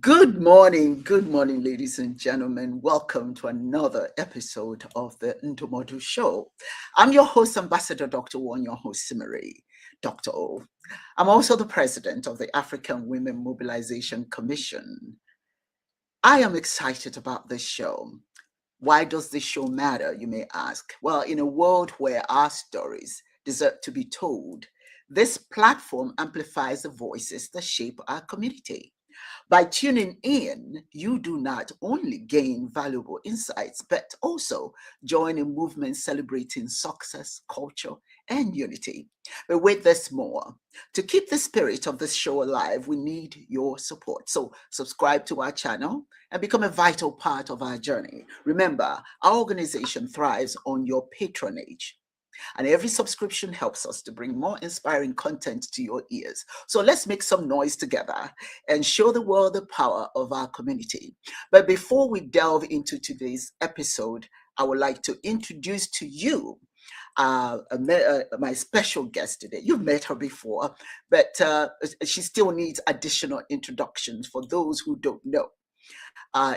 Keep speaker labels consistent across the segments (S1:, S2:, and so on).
S1: Good morning, ladies and gentlemen. Welcome to another episode of the Ntomodu Show. I'm your host, Ambassador Dr. One, your host, Simmery, Dr. O. I'm also the president of the African Women Mobilization Commission. I am excited about this show. Why does this show matter, you may ask? Well, in a world where our stories deserve to be told, this platform amplifies the voices that shape our community. By tuning in, you do not only gain valuable insights, but also join a movement celebrating success, culture, and unity. But with this more, to keep the spirit of this show alive, we need your support. So subscribe to our channel and become a vital part of our journey. Remember, our organization thrives on your patronage. And every subscription helps us to bring more inspiring content to your ears. So let's make some noise together and show the world the power of our community. But before we delve into today's episode, I would like to introduce to you my special guest today. You've met her before, but she still needs additional introductions for those who don't know.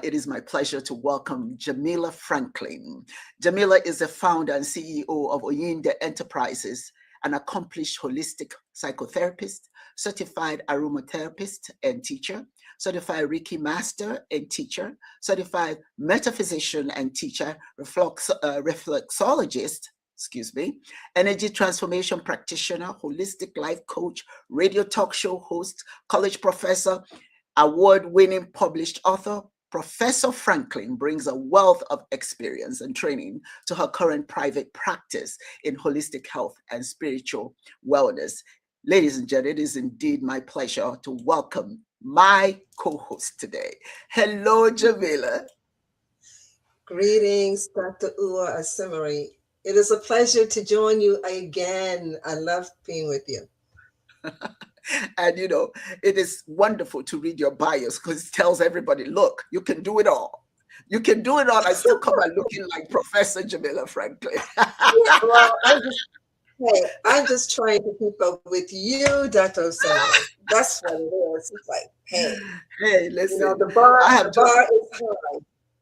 S1: It is my pleasure to welcome Jamela Franklin. Jamela is the founder and CEO of Oyinde Enterprises, an accomplished holistic psychotherapist, certified aromatherapist and teacher, certified Reiki master and teacher, certified metaphysician and teacher, reflexologist, energy transformation practitioner, holistic life coach, radio talk show host, college professor, award-winning published author. Professor Franklin brings a wealth of experience and training to her current private practice in holistic health and spiritual wellness. Ladies and gentlemen, it is indeed my pleasure to welcome my co-host today. Hello, Jamela.
S2: Greetings, Dr. Ua Asimari. It is a pleasure to join you again. I love being with you.
S1: And it is wonderful to read your bios because it tells everybody, look, you can do it all. You can do it all. I still come out looking like Professor Jamela Franklin.
S2: Yeah, well, I'm just trying to keep up with you, Dr. Asimari. That's what it is. It's like,
S1: hey, listen,
S2: the bar
S1: I have
S2: is high.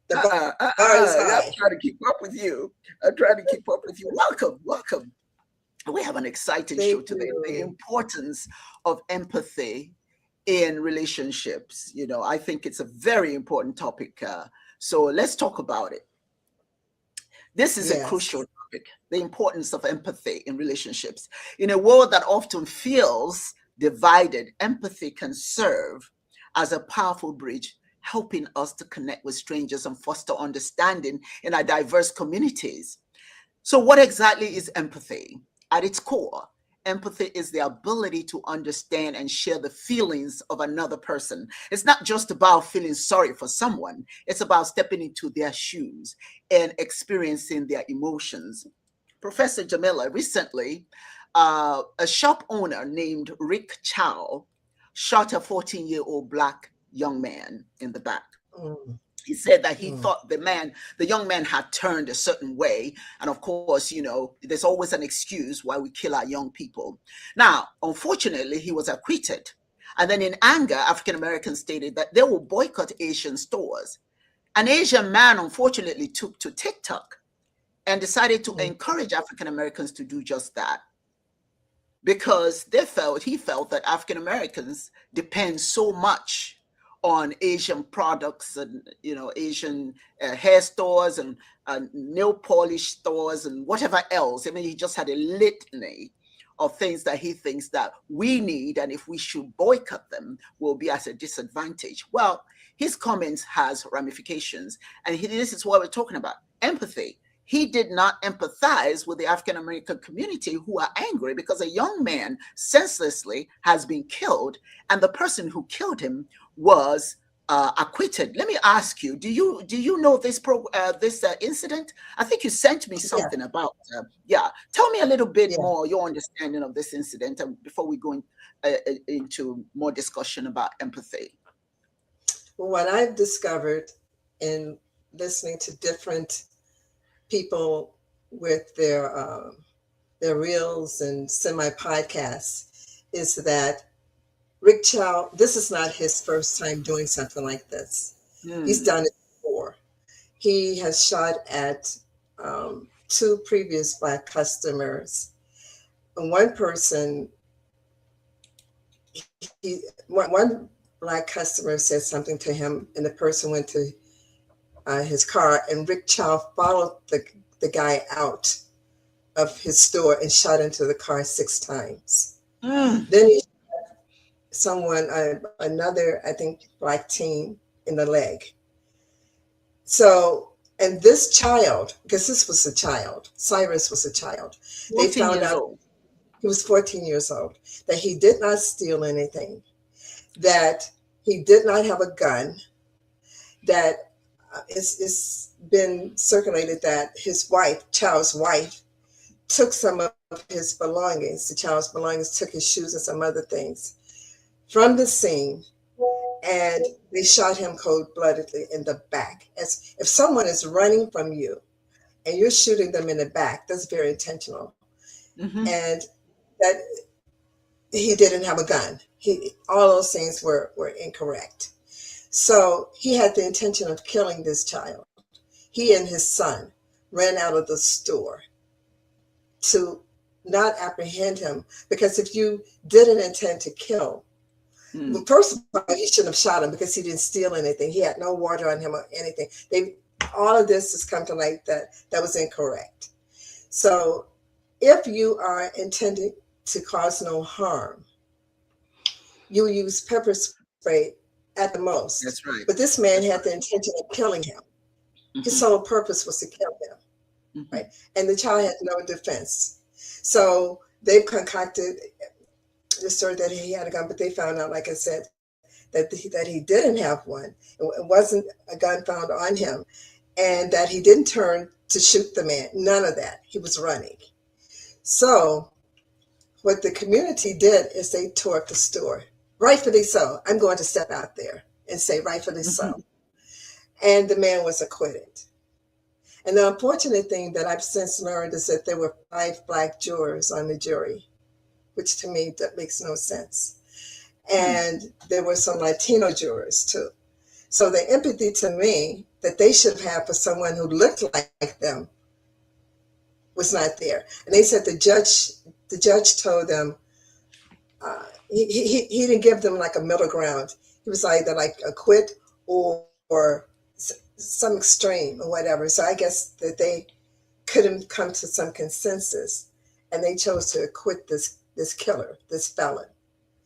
S2: The bar is
S1: I'm
S2: high.
S1: trying to keep up with you. I'm trying to keep up with you. Welcome. We have an exciting show
S2: Thank
S1: today. The
S2: you.
S1: importance of empathy in relationships. I think it's a very important topic. So let's talk about it. This is a
S2: Yes.
S1: crucial topic, the importance of empathy in relationships. In a world that often feels divided, empathy can serve as a powerful bridge, helping us to connect with strangers and foster understanding in our diverse communities. So, what exactly is empathy? At its core, empathy is the ability to understand and share the feelings of another person. It's not just about feeling sorry for someone, it's about stepping into their shoes and experiencing their emotions. Professor Jamila, recently, a shop owner named Rick Chow shot a 14-year-old Black young man in the back.
S2: Mm,
S1: He said that he
S2: mm.
S1: thought the young man had turned a certain way. And of course, there's always an excuse why we kill our young people. Now, unfortunately, he was acquitted. And then in anger, African Americans stated that they will boycott Asian stores. An Asian man, unfortunately, took to TikTok and decided to
S2: Mm.
S1: encourage African Americans to do just that because he felt that African Americans depend so much on Asian products and Asian hair stores and nail polish stores and whatever else. I mean, he just had a litany of things that he thinks that we need, and if we should boycott them, we'll be at a disadvantage. Well, his comments has ramifications, and this is what we're talking about: empathy. He did not empathize with the African American community who are angry because a young man senselessly has been killed, and the person who killed him was acquitted. Let me ask you: Do you know this incident? I think you sent me
S2: Yeah,
S1: something about. Yeah, tell me a little bit
S2: yeah.
S1: more your understanding of this incident, before we go into more discussion about empathy.
S2: Well, what I've discovered in listening to different people with their reels and semi podcasts is that Rick Chow, this is not his first time doing something like this. He's done it before. He has shot at two previous Black customers. And one person, one Black customer said something to him, and the person went to his car, and Rick Chow followed the guy out of his store and shot into the car 6 times. Then he shot someone, another, I think, Black teen in the leg. So, and this child, because this was a child, Cyrus was a child. They found out he was 14 years old, that he did not steal anything, that he did not have a gun, that it's been circulated that his wife, Chow's wife, took some of his belongings, the child's belongings, took his shoes and some other things from the scene, and they shot him cold-bloodedly in the back. As if someone is running from you and you're shooting them in the back, that's very intentional. And that he didn't have a gun. All those things were incorrect. So he had the intention of killing this child. He and his son ran out of the store to not apprehend him, because if you didn't intend to kill, well, first of all, he shouldn't have shot him because he didn't steal anything. He had no water on him or anything. All of this has come to light that was incorrect. So if you are intending to cause no harm, you use pepper spray at the most.
S1: That's right.
S2: But this man had the intention of killing him. His sole purpose was to kill him, right? And the child had no defense. So they've concocted the story that he had a gun, but they found out, like I said, that he didn't have one. It wasn't a gun found on him, and that he didn't turn to shoot the man. None of that. He was running. So what the community did is they tore up the store. Rightfully so. I'm going to step out there and say rightfully so. And the man was acquitted. And the unfortunate thing that I've since learned is that there were 5 Black jurors on the jury, which to me, that makes no sense. And there were some Latino jurors too. So the empathy to me that they should have had for someone who looked like them was not there. And they said the judge told them, he didn't give them like a middle ground. He was either like acquit or some extreme or whatever. So I guess that they couldn't come to some consensus, and they chose to acquit this killer, this felon.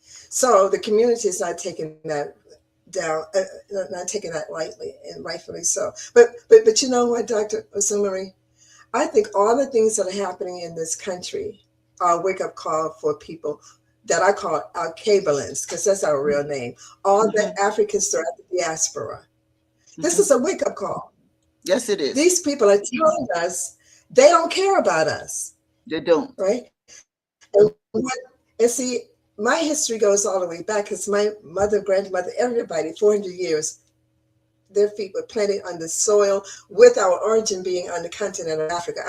S2: So the community is not taking that down, not taking that lightly, and rightfully so. But you know what, Dr. Osumari? I think all the things that are happening in this country are a wake-up call for people that I call our Cabalians, because that's our real name. All the Africans throughout the diaspora. This is a wake-up call.
S1: Yes, it is.
S2: These people are telling us they don't care about us.
S1: They don't.
S2: Right? And see, my history goes all the way back, because my mother, grandmother, everybody, 400 years, their feet were planted on the soil, with our origin being on the continent of Africa.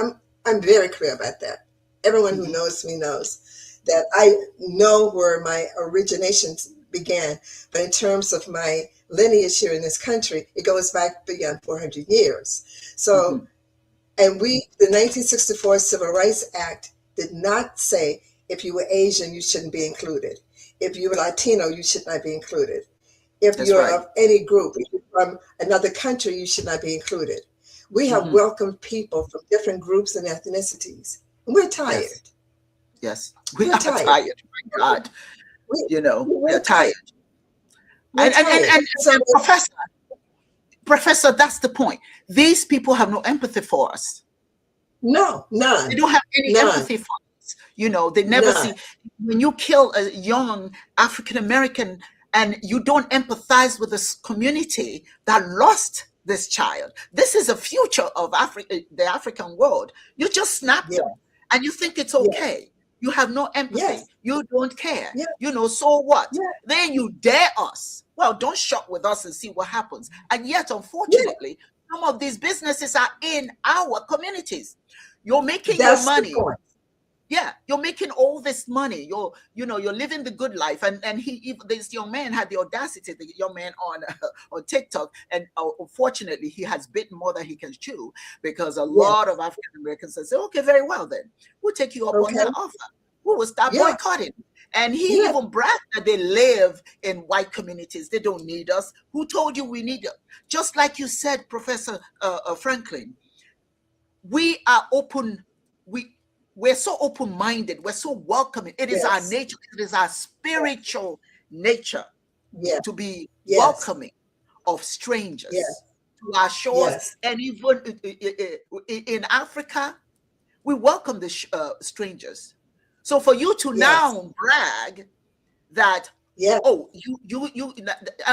S2: I'm very clear about that. Everyone who knows me knows that I know where my origination began. But in terms of my lineage here in this country, it goes back beyond 400 years. So, and the 1964 Civil Rights Act did not say if you were Asian, you shouldn't be included. If you were Latino, you should not be included. If you're of any group, if you're from another country, you should not be included. We have welcomed people from different groups and ethnicities. And we're tired.
S1: Yes. We are tired. My God. We're tired. And so, Professor, that's the point. These people have no empathy for us.
S2: No, none.
S1: They don't have any empathy for us. They never see. When you kill a young African-American and you don't empathize with this community that lost this child, this is a future of the African world. You just snap them and you think it's okay. You have no empathy. You don't care. So what? Then you dare us. Well, don't shop with us and see what happens. And yet, unfortunately, some of these businesses are in our communities. You're making your money. Yeah, you're making all this money. You're living the good life. And this young man had the audacity, the young man on on TikTok, and unfortunately, he has bitten more than he can chew, because a lot of
S2: Yes.
S1: African Americans say, okay, very well then, we'll take you up on
S2: Okay.
S1: that offer. We will start
S2: Yeah.
S1: boycotting. And he
S2: Yeah.
S1: even bragged that they live in white communities. They don't need us. Who told you we need you? Just like you said, Professor Franklin, we are open. We're so open-minded. We're so welcoming. It is our
S2: Yes.
S1: nature. It is our spiritual nature
S2: Yeah.
S1: to be
S2: Yes.
S1: welcoming of
S2: Yes.
S1: strangers to our shores.
S2: Yes.
S1: And even in Africa, we welcome the strangers. So for you to
S2: Yes.
S1: now brag that,
S2: Yes.
S1: oh,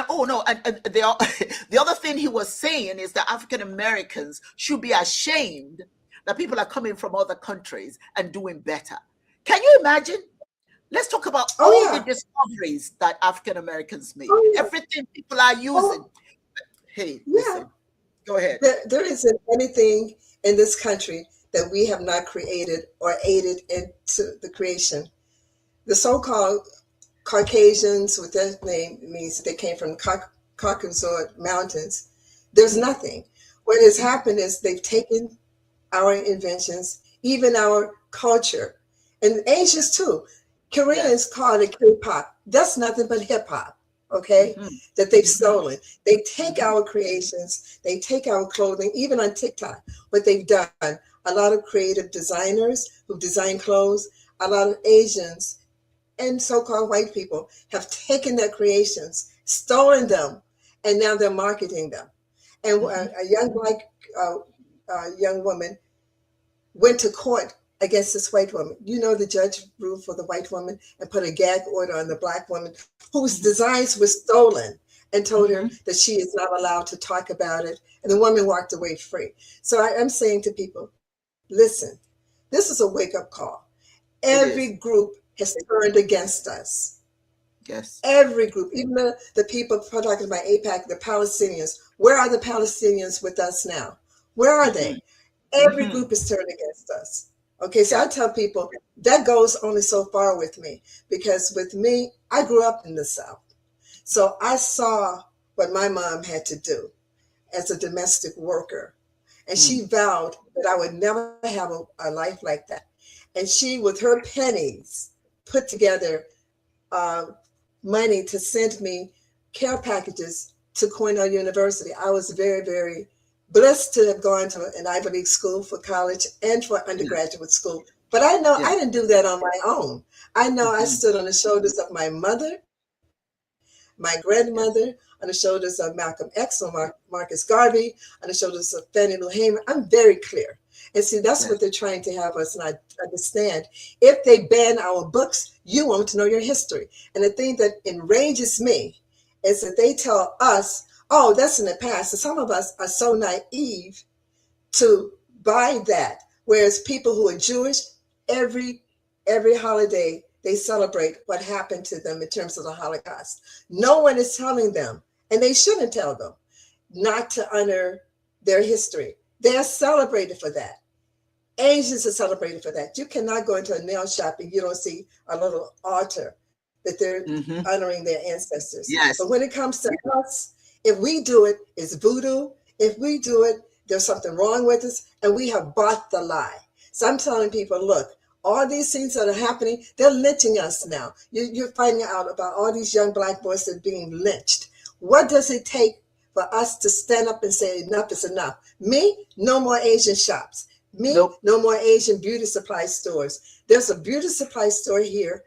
S1: oh no, and the other thing he was saying is that African Americans should be ashamed that people are coming from other countries and doing better. Can you imagine? Let's talk about
S2: Oh
S1: all the
S2: yeah.
S1: discoveries that African Americans made,
S2: Oh yeah.
S1: everything people are using.
S2: Oh
S1: Hey,
S2: yeah.
S1: listen, go ahead.
S2: There isn't anything in this country that we have not created or aided into the creation. The so-called Caucasians, what that name means, they came from Caucasus Mountains. There's
S1: Mhm,
S2: nothing. What has happened is they've taken our inventions, even our culture, and Asians too. Koreans
S1: yes.
S2: call it K-pop. That's nothing but hip hop, okay?
S1: Hmm.
S2: That they've
S1: Hmm.
S2: stolen. They take
S1: Hmm.
S2: our creations, they take our clothing, even on TikTok. What they've done, a lot of creative designers who design clothes, a lot of Asians and so-called white people have taken their creations, stolen them, and now they're marketing them. And
S1: Hmm.
S2: a young black young woman went to court against this white woman. You know, the judge ruled for the white woman and put a gag order on the black woman whose designs were stolen and told her
S1: Hmm.
S2: that she is not allowed to talk about it. And the woman walked away free. So I'm saying to people, listen, this is a wake-up call.
S1: It
S2: Every
S1: is.
S2: group has turned against us.
S1: Yes.
S2: Every group, even the people talking about APAC, the Palestinians. Where are the Palestinians with us now? Where are
S1: Hmm.
S2: they? Every
S1: Hmm.
S2: group is turned against us. Okay, so I
S1: Yeah.
S2: tell people that goes only so far with me because with me, I grew up in the South. So I saw what my mom had to do as a domestic worker. And
S1: Mm.
S2: she vowed that I would never have a life like that. And she, with her pennies, put together uh, money to send me care packages to Cornell University. I was very, very blessed to have gone to an Ivy League school for college and for
S1: Yeah.
S2: undergraduate school. But I know
S1: Yeah.
S2: I didn't do that on my own. I know I
S1: Hmm.
S2: stood on the shoulders of my mother, my grandmother,
S1: Yes.
S2: on the shoulders of Malcolm X or Marcus Garvey, on the shoulders of Fannie Lou Hamer. I'm very clear. And see, that's what
S1: Yes.
S2: they're trying to have us not understand. If they ban our books, you won't know your history. And the thing that enrages me is that they tell us, oh, that's in the past. And some of us are so naive to buy that. Whereas people who are Jewish, every every holiday they celebrate what happened to them in terms of the Holocaust. No one is telling them, and they shouldn't tell them, not to honor their history. They are celebrated for that. Asians are celebrated for that. You cannot go into a nail shop and you don't see a little altar that they're
S1: Hmm.
S2: honoring their ancestors. But when
S1: Yes.
S2: it comes to us, if we do it, it's voodoo. If we do it, there's something wrong with us, and we have bought the lie. So I'm telling people, look, all these things that are happening, they're lynching us now. You're finding out about all these young black boys that are being lynched. What does it take for us to stand up and say enough is enough? Me, no more Asian shops. Me,
S1: Nope.
S2: no more Asian beauty supply stores. There's a beauty supply store here,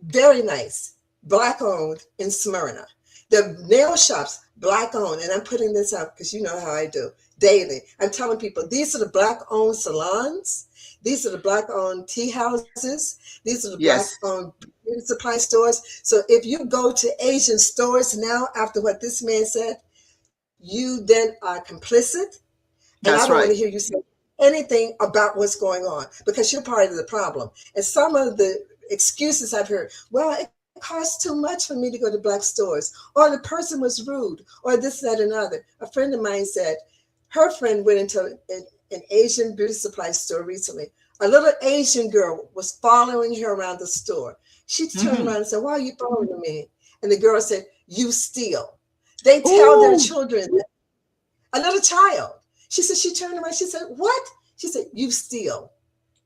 S2: very nice, black owned in Smyrna. The nail shops, black owned, and I'm putting this out because you know how I do daily. I'm telling people these are the black owned salons, these are the black owned tea houses, these are the black
S1: Yes.
S2: owned beauty supply stores. So if you go to Asian stores now after what this man said, you then are complicit, and I don't
S1: That's
S2: want to
S1: right.
S2: hear you say anything about what's going on because you're part of the problem. And some of the excuses I've heard, well, it costs too much for me to go to black stores, or the person was rude, or this, that, and other. A friend of mine said her friend went into an Asian beauty supply store recently. A little Asian girl was following her around the store. She turned
S1: Mm-hmm.
S2: around and said, "Why are you following me?" And the girl said, "You steal." They tell their
S1: Oh,
S2: children, a little child. She said, she turned around, she said, "What?" She said, "You steal."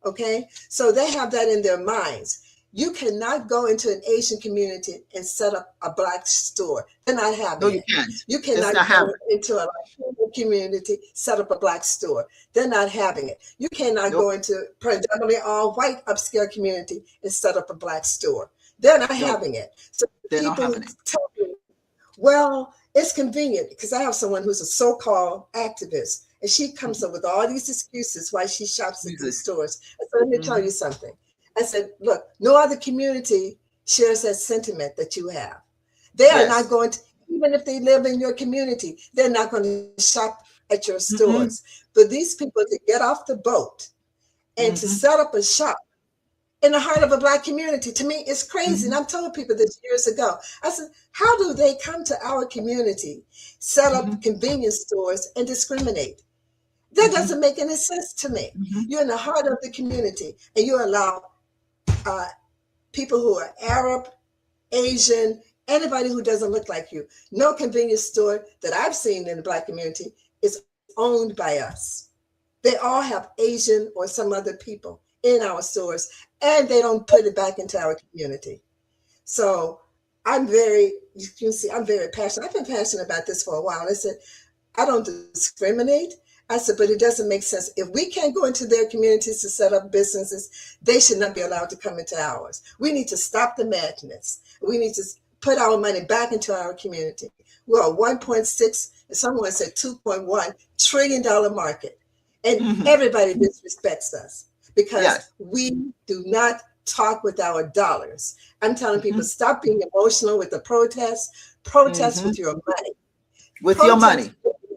S2: Okay. So they have that in their minds. You cannot go into an Asian community and set up a black store. They're not
S1: no,
S2: having
S1: you
S2: it.
S1: can't.
S2: You
S1: It's
S2: cannot
S1: not
S2: go
S1: happening.
S2: into a Latino community, set up a black store. They're not having it. You cannot
S1: Nope.
S2: go into predominantly all white upscale community and set up a black store. They're not
S1: Nope.
S2: having it. So
S1: They're not
S2: people who
S1: having it.
S2: tell me, well, it's convenient because I have someone who's a so-called activist, and she
S1: Mm-hmm.
S2: comes up with all these excuses why she shops at these
S1: Jesus.
S2: stores. I said, let me tell
S1: Mm-hmm.
S2: you something. I said, look, no other community shares that sentiment that you have. They are not
S1: Yes.
S2: going to, even if they live in your community, they're not going to shop at your stores.
S1: Mm-hmm.
S2: For these people to get off the boat and to
S1: Mm-hmm.
S2: set up a shop in the heart of a black community, to me, it's crazy. And
S1: Mm-hmm.
S2: I've told people this years ago. I said, how do they come to our community, set
S1: Mm-hmm.
S2: up convenience stores, and discriminate? That
S1: Mm-hmm.
S2: doesn't make any sense to me.
S1: Mm-hmm.
S2: You're in the heart of the community, and you allow uh, people who are Arab, Asian, anybody who doesn't look like you. No convenience store that I've seen in the black community is owned by us. They all have Asian or some other people in our stores, and they don't put it back into our community. So you can see, I'm very passionate. I've been passionate about this for a while. I said, I don't discriminate. I said, but it doesn't make sense. If we can't go into their communities to set up businesses, they should not be allowed to come into ours. We need to stop the madness. We need to put our money back into our community. We're a 1.6, someone said $2.1 trillion market. And
S1: Mm-hmm.
S2: everybody disrespects us because
S1: Yes.
S2: we do not talk with our dollars. I'm telling people,
S1: Mm-hmm.
S2: stop being emotional with the protests, protest
S1: Mm-hmm.
S2: with your money.
S1: With your
S2: Protest.
S1: money.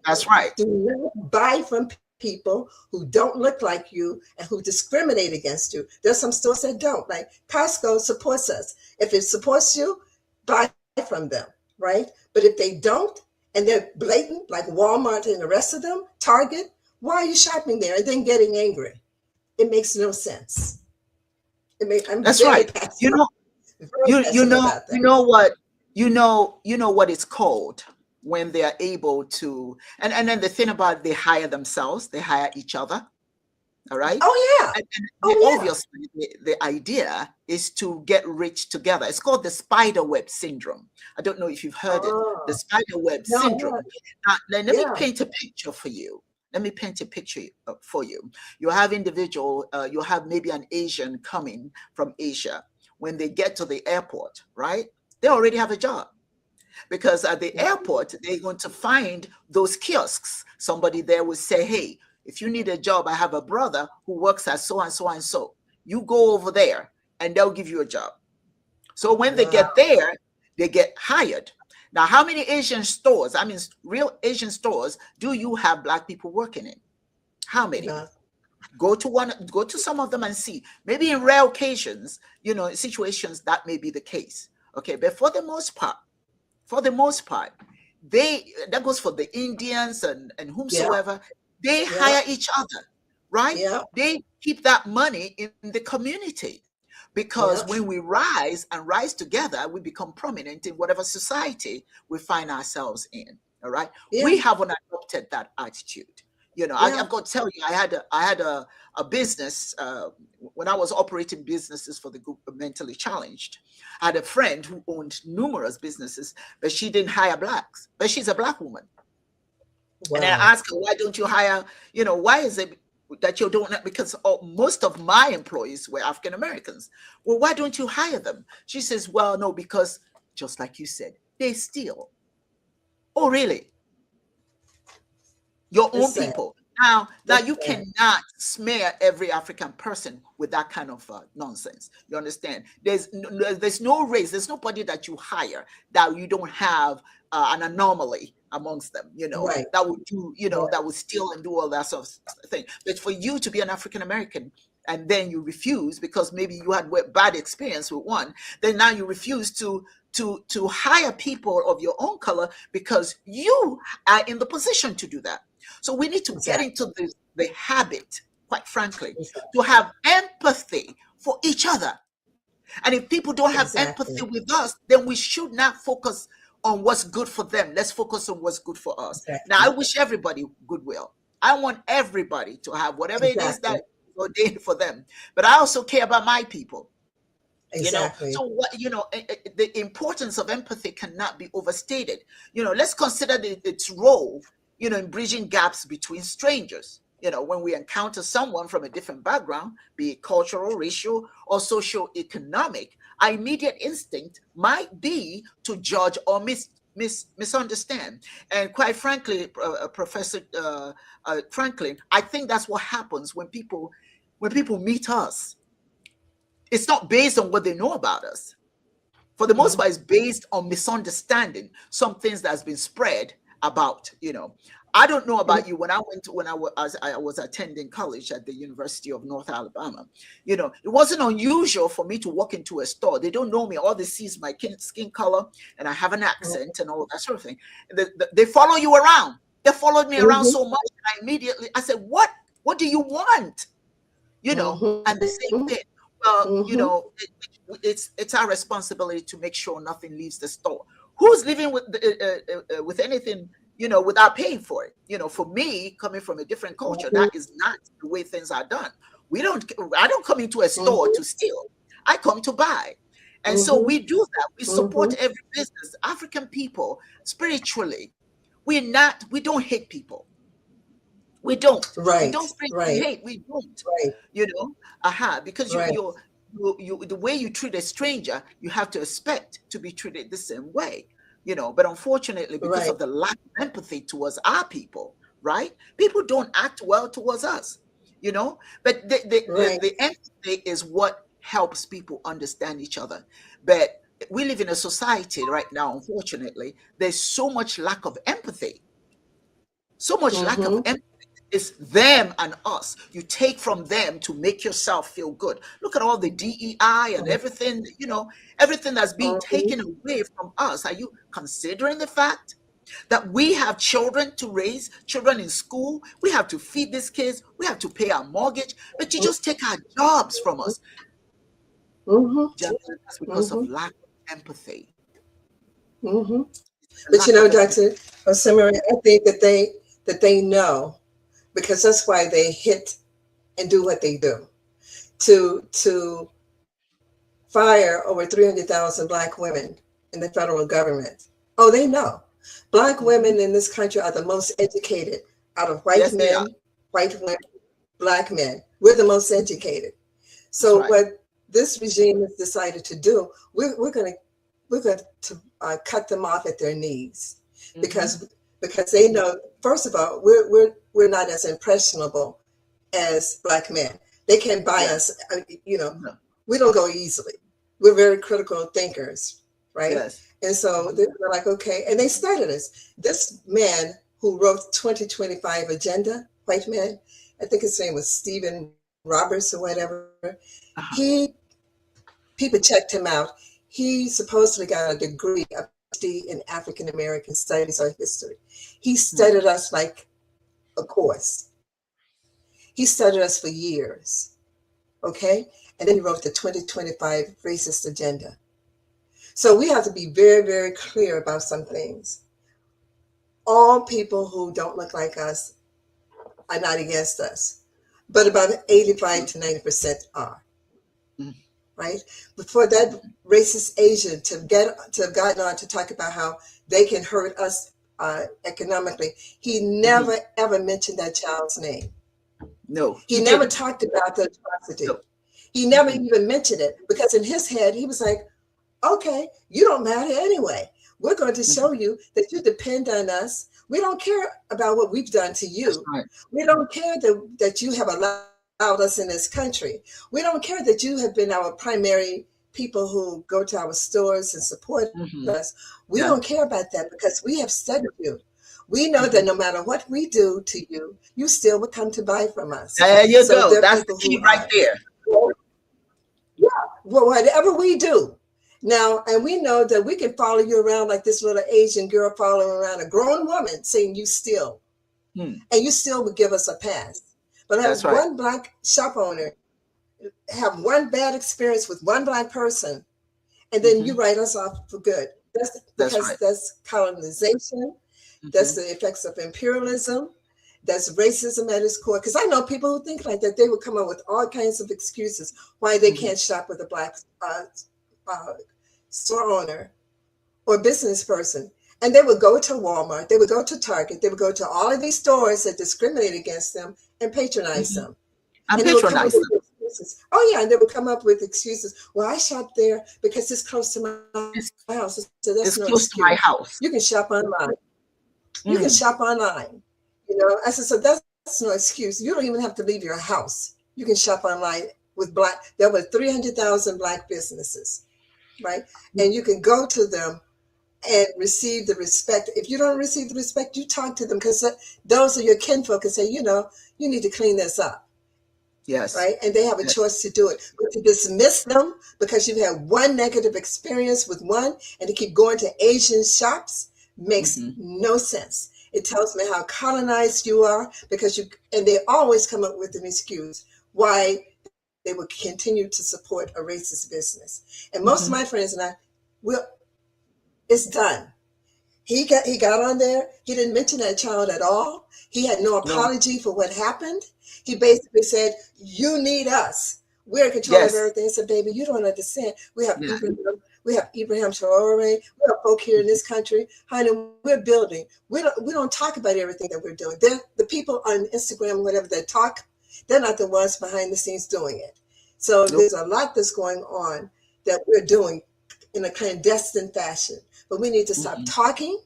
S1: That's right.
S2: Do not buy from people who don't look like you and who discriminate against you. There's some stores that don't. Like Costco supports us. If it supports you, buy from them, right? But if they don't and they're blatant, like Walmart and the rest of them, Target, why are you shopping there and then getting angry? It makes no sense. I'm
S1: That's
S2: very
S1: right. You
S2: passionate,
S1: know,
S2: very passionate about
S1: you
S2: that.
S1: know what, you know what it's called when they are able to, and then the thing about they hire themselves, they hire each other. All right.
S2: Oh yeah.
S1: And
S2: Oh yeah.
S1: obviously, the idea is to get rich together. It's called the spider web syndrome. I don't know if you've heard it. The
S2: Oh
S1: spider web
S2: no,
S1: syndrome. Now, let me
S2: yeah.
S1: paint a picture for you. Let me paint a picture for you. You have you have maybe an Asian coming from Asia. When they get to the airport, right? They already have a job because at the
S2: Yeah.
S1: airport they're going to find those kiosks. Somebody there will say, hey, if you need a job, I have a brother who works at so and so and so, you go over there and they'll give you a job. So when they
S2: Wow.
S1: get there, they get hired. Now, how many Asian stores, I mean real Asian stores, do you have black people working in? How many?
S2: No.
S1: Go to some of them and see. Maybe in rare occasions, situations that may be the case. Okay, but for the most part, that goes for the Indians and
S2: Yeah.
S1: whomsoever, they
S2: Yeah.
S1: hire each other, right?
S2: Yeah.
S1: They keep that money in the community because
S2: Yeah.
S1: when we rise together, we become prominent in whatever society we find ourselves in. All right. We
S2: Yeah.
S1: haven't adopted that attitude.
S2: Yeah.
S1: I've got to tell you, I had a business when I was operating businesses for the group of mentally challenged. I had a friend who owned numerous businesses, but she didn't hire blacks. But she's a black woman. And then I
S2: Wow.
S1: asked her, why don't you hire, why is it that you don't? Because most of my employees were African Americans. Well, why don't you hire them? She says, well, no, because just like you said, they steal. Oh, really? Your
S2: It's
S1: own
S2: sad.
S1: people. Now
S2: It's
S1: you
S2: sad.
S1: cannot smear every African person with that kind of nonsense. You understand? There's no race. There's nobody that you hire that you don't have an anomaly amongst them.
S2: Right.
S1: That would do.
S2: Right.
S1: That would steal and do all that sort of thing. But for you to be an African American and then you refuse because maybe you had bad experience with one, then now you refuse to hire people of your own color because you are in the position to do that. So we need to get
S2: Exactly.
S1: into the habit. quite frankly, to
S2: Exactly.
S1: have empathy for each other. And if people don't have empathy
S2: Exactly.
S1: with us, then we should not focus on what's good for them. Let's focus on what's good for us. Now, I
S2: Exactly.
S1: wish everybody goodwill. I want everybody to have whatever it is that
S2: Exactly.
S1: is ordained for them. But I also care about my people. So
S2: Exactly.
S1: what, the importance of empathy cannot be overstated. Let's consider its role, in bridging gaps between strangers. When we encounter someone from a different background, be it cultural, racial, or socio-economic, our immediate instinct might be to judge or misunderstand. And quite frankly, Professor Franklin, I think that's what happens when people meet us. It's not based on what they know about us. For the most
S2: Mhm.
S1: part, it's based on misunderstanding some things that's been spread about. I don't know about you. When I was attending college at the University of North Alabama, it wasn't unusual for me to walk into a store. They don't know me. All they see is my skin color, and I have an accent and all that sort of thing. They follow you around. They followed me around
S2: Mhm.
S1: so much, and I said, "What do you want?" And the same
S2: Mhm.
S1: thing. Well,
S2: Mhm.
S1: it's our responsibility to make sure nothing leaves the store. Who's living with anything, without paying for it? For me, coming from a different culture,
S2: Mhm.
S1: that is not the way things are done. We don't. I don't come into a store
S2: Mhm.
S1: to steal. I come to buy. And so
S2: Mhm.
S1: we do that. We support
S2: Mhm.
S1: every business. African people, spiritually, we don't hate people. We don't. We don't
S2: Right.
S1: spiritually
S2: Right.
S1: hate. We don't.
S2: Right.
S1: You know, because
S2: Right.
S1: the way you treat a stranger, you have to expect to be treated the same way. But unfortunately, because
S2: Right.
S1: of the lack of empathy towards our people, right? People don't act well towards us. But
S2: Right.
S1: the empathy is what helps people understand each other. But we live in a society right now, unfortunately, there's so much lack of empathy, so much lack of
S2: Mhm.
S1: empathy. It's them and us. You take from them to make yourself feel good. Look at all the DEI and everything that's being
S2: Mhm.
S1: taken away from us. Are you considering the fact that we have children to raise, children in school? We have to feed these kids. We have to pay our mortgage, but you just take our jobs from us.
S2: Mhm.
S1: Gentlemen, that's because of
S2: Mhm.
S1: lack of empathy.
S2: Mhm.
S1: The
S2: But you
S1: lack
S2: know,
S1: of empathy.
S2: Dr. Osemere, I think that they know, because that's why they hit and do what they do to fire over 300,000 black women in the federal government. Oh, they know. Black
S1: Mhm.
S2: women in this country are the most educated out of white
S1: Yes, they are.
S2: men, white women, black men. We're the most educated.
S1: That's
S2: So
S1: right.
S2: what this regime has decided to do, we're going to cut them off at their knees,
S1: Hmm.
S2: because they know, first of all, we're not as impressionable as black men. They can't buy
S1: Yes.
S2: us.
S1: No.
S2: We don't go easily. We're very critical thinkers, right?
S1: Yes.
S2: And so
S1: Mhm.
S2: they're like, okay, and they started us. This man who wrote 2025 agenda, white man, I think his name was Stephen Roberts or whatever. He
S1: Uh-huh.
S2: People checked him out. He supposedly got a degree, a PhD in African American studies or history. He
S1: Hmm.
S2: studied us like a course. He studied us for years. Okay. And then he wrote the 2025 racist agenda. So we have to be very, very clear about some things. All people who don't look like us are not against us, but about 85
S1: True.
S2: to 90% are.
S1: Mm.
S2: Right? But for that racist Asian to have gotten on to talk about how they can hurt us economically, he
S1: Hmm.
S2: never ever mentioned that child's name.
S1: No,
S2: He
S1: he
S2: never
S1: didn't.
S2: talked about the atrocity.
S1: No.
S2: He never
S1: Mm-mm.
S2: even mentioned it, because in his head he was like, okay, you don't matter anyway. We're going to
S1: Mhm.
S2: show you that you depend on us. We don't care about what we've done to
S1: That's
S2: you.
S1: right.
S2: We don't care that you have allowed us in this country. We don't care that you have been our primary people who go to our stores and support us.
S1: Hmm.
S2: We don't care
S1: Yeah.
S2: about that, because we have studied you. We know that no
S1: Hmm.
S2: matter what we do to you, you still would come to buy from us.
S1: There you
S2: So there
S1: go.
S2: are
S1: That's
S2: people
S1: the
S2: who
S1: key
S2: are,
S1: right there.
S2: yeah, well, whatever we do. Now, and we know that we can follow you around like this little Asian girl following around a grown woman saying you steal,
S1: Hmm.
S2: and you still would give us a pass. But have
S1: That's right.
S2: one black shop owner have one bad experience with one black person, and then you
S1: Hmm.
S2: write us off for good. That's
S1: That's
S2: because
S1: right.
S2: that's colonization. That's
S1: Hmm.
S2: the effects of imperialism. That's racism at its core. Because I know people who think like that. They would come up with all kinds of excuses why they
S1: Hmm.
S2: can't shop with a black uh, store owner or business person. And they would go to Walmart, they would go to Target, they would go to all of these stores that discriminate against them and patronize
S1: Hmm.
S2: them.
S1: And
S2: And they would come up
S1: patronize
S2: with
S1: them.
S2: excuses. Oh yeah, and they would come up with excuses. Well, I shop there because it's close to my house. I
S1: It's,
S2: said, that's no excuse.
S1: it's close to
S2: You
S1: my
S2: can shop
S1: house.
S2: online. You can shop
S1: Mm.
S2: online. I said, so that's no excuse. You don't even have to leave your house. You can shop online with black. There were 300,000 black businesses, right? And you can go to them and receive the respect. If you don't receive the respect, you talk to them because those are your kinfolk and say, you need to clean this up,
S1: Yes.
S2: right? And they have a
S1: Yes.
S2: choice to do it. But to dismiss them because you've had one negative experience with one and to keep going to Asian shops makes
S1: Hmm.
S2: no sense. It tells me how colonized you are and they always come up with an excuse why they would continue to support a racist business. And most of my
S1: Hmm.
S2: friends and I, will it's done. He got on there. He didn't mention that child at all. He had no
S1: No.
S2: apology for what happened. He basically said, "You need us. We're in control of
S1: Yes.
S2: everything." I said, "Baby, you don't understand. We have
S1: Yeah.
S2: Ibrahim. We have Ibrahim Traore. We have folk here in this country. Honey, we're building. We don't talk about everything that we're doing. The people on Instagram, whatever, that talk, they're not the ones behind the scenes doing it. So
S1: Nope.
S2: there's a lot that's going on that we're doing in a clandestine fashion. But we need to stop
S1: Hmm.
S2: talking,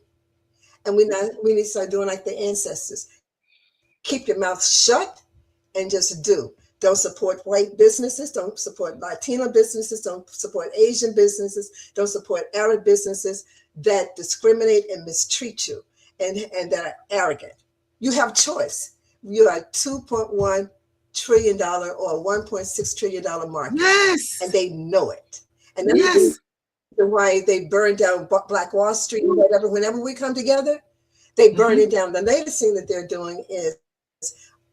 S2: and we need to start doing like the ancestors. Keep your mouth shut and just do. Don't support white businesses. Don't support Latino businesses. Don't support Asian businesses. Don't support Arab businesses that discriminate and mistreat you and that are arrogant. You have choice. You are $2.1 trillion or $1.6 trillion market, and
S1: Yes.
S2: they know it. And that's the
S1: Yes.
S2: reason why they burned down Black Wall Street and whatever. Whenever we come together, they burn it
S1: Hmm.
S2: down. The latest thing that they're doing is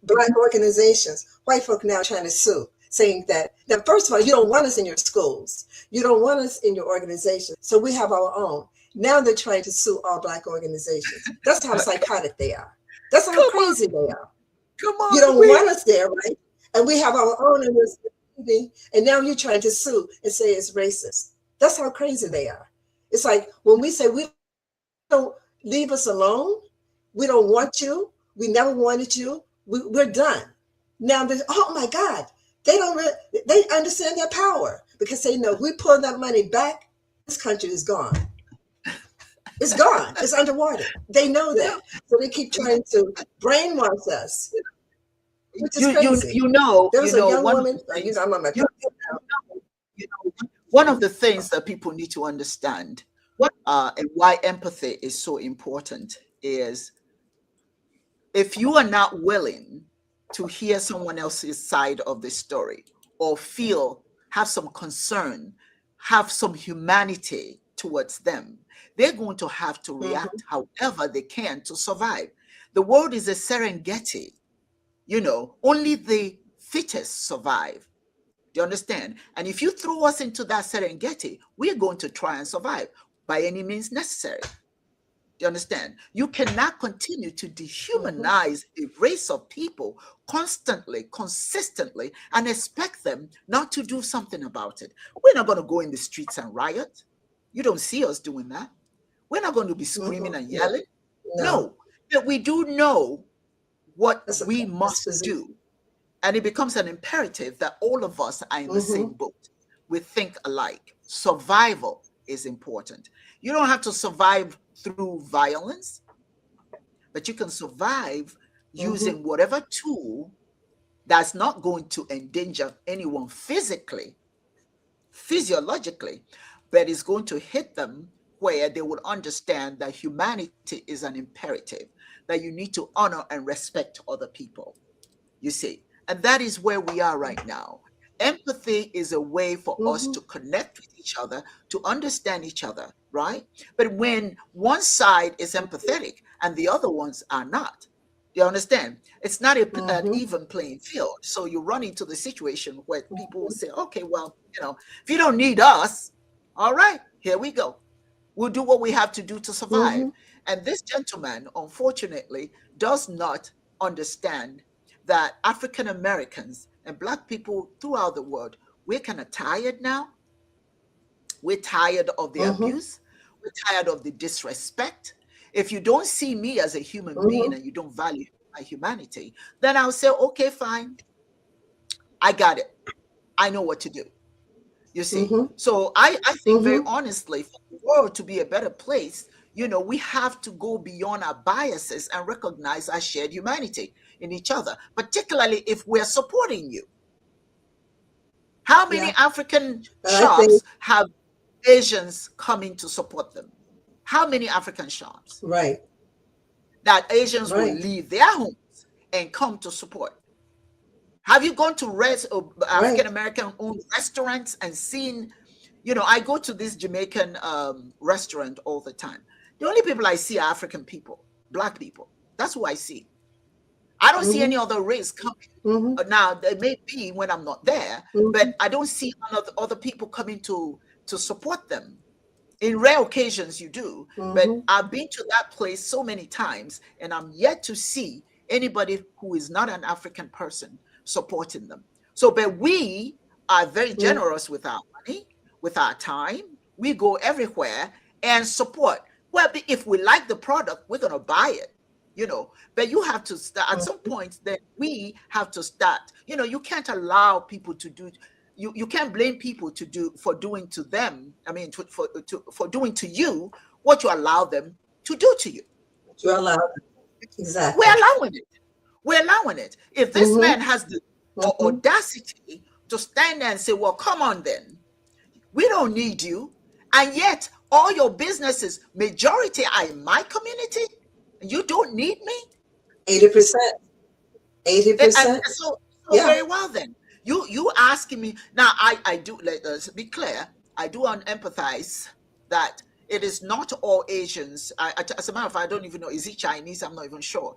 S2: black organizations, white folk now trying to sue, saying that, now, first of all, you don't want us in your schools. You don't want us in your organizations. So we have our own. Now they're trying to sue all black organizations. That's how psychotic they are. That's how
S1: Come on.
S2: crazy they are.
S1: Come
S2: You
S1: on.
S2: don't want us there, right? And we have our own and we're leaving, and now you're trying to sue and say it's racist. That's how crazy they are. It's like when we say we don't leave us alone, we don't want you, we never wanted you, we're done. Now, oh my God, they understand their power because they know if we pull that money back, this country is gone. It's gone. It's underwater. They know
S1: You know.
S2: that. So they keep trying to brainwash us, which is crazy.
S1: You know.
S2: There
S1: You
S2: was a
S1: know.
S2: young
S1: One of
S2: woman,
S1: the things.
S2: I'm on my
S1: You,
S2: time now.
S1: you know. One of the things that people need to understand, and why empathy is so important, is if you are not willing to hear someone else's side of the story or have some concern, have some humanity towards them, they're going to have to react
S2: Hmm.
S1: however they can to survive. The world is a Serengeti, only the fittest survive. Do you understand? And if you throw us into that Serengeti, we're going to try and survive by any means necessary. Do you understand? You cannot continue to
S2: Hmm.
S1: dehumanize a race of people constantly, consistently, and expect them not to do something about it. We're not going to go in the streets and riot. You don't see us doing that. We're not going to be screaming and
S2: No,
S1: yelling.
S2: no,
S1: No, but we do know what
S2: that's a
S1: we
S2: past
S1: must
S2: position.
S1: do. And it becomes an imperative that all of us are in the
S2: Hmm.
S1: same boat. We think alike. Survival is important. You don't have to survive through violence, but you can survive
S2: Hmm.
S1: using whatever tool that's not going to endanger anyone physically, physiologically, but is going to hit them where they would understand that humanity is an imperative, that you need to honor and respect other people. You see, and that is where we are right now. Empathy is a way for us
S2: Hmm.
S1: to connect with each other, to understand each other, right? But when one side is empathetic and the other ones are not, You understand? It's not an
S2: Mm-hmm.
S1: even playing field. So you run into the situation where people will say, okay, well, if you don't need us, all right, here we go. We'll do what we have to do to survive.
S2: Mm-hmm.
S1: And this gentleman, unfortunately, does not understand that African Americans and Black people throughout the world, we're kind of tired now. We're tired of the
S2: Mm-hmm.
S1: abuse. We're tired of the disrespect. If you don't see me as a human being
S2: Mm-hmm.
S1: and you don't value my humanity, then I'll say, okay, fine. I got it. I know what to do. You see?
S2: Mm-hmm.
S1: So I think very
S2: Mm-hmm.
S1: honestly, for the world to be a better place, we have to go beyond our biases and recognize our shared humanity in each other, particularly if we're supporting you. How many
S2: Yeah.
S1: African
S2: And I think,
S1: shops have Asians coming to support them? How many African shops
S2: right,
S1: that Asians will
S2: right,
S1: leave their homes and come to support? Have you gone to
S2: right.
S1: African American owned restaurants and seen? I go to this Jamaican restaurant all the time. The only people I see are African people, Black people. That's who I see. I don't see
S2: Mm-hmm.
S1: any other race coming.
S2: Mm-hmm.
S1: Now, there may be when I'm not there,
S2: Mm-hmm.
S1: but I don't see other people coming to support them. In rare occasions, you do, but
S2: Mm-hmm.
S1: I've been to that place so many times, and I'm yet to see anybody who is not an African person supporting them. So, but we are very
S2: Mm-hmm.
S1: generous with our money, with our time. We go everywhere and support. Well, if we like the product, we're going to buy it. But you have to start at some point. Then we have to start. You can't allow people to do. You can't blame people to do for doing to them. I mean, for doing to you what you allow them to do to you.
S2: You're allowed.
S1: We're
S2: Exactly.
S1: allowing it. We're allowing it. If this
S2: Mm-hmm.
S1: man has the
S2: Mm-hmm.
S1: audacity to stand there and say, "Well, come on, then we don't need you," and yet all your businesses, majority are in my community, and you don't need me.
S2: 80%. eighty
S1: And
S2: percent.
S1: so
S2: Yeah.
S1: very well then. You asking me now, I do, let us be clear, I do empathize that it is not all Asians. As a matter of fact, I don't even know, is he Chinese? I'm not even sure.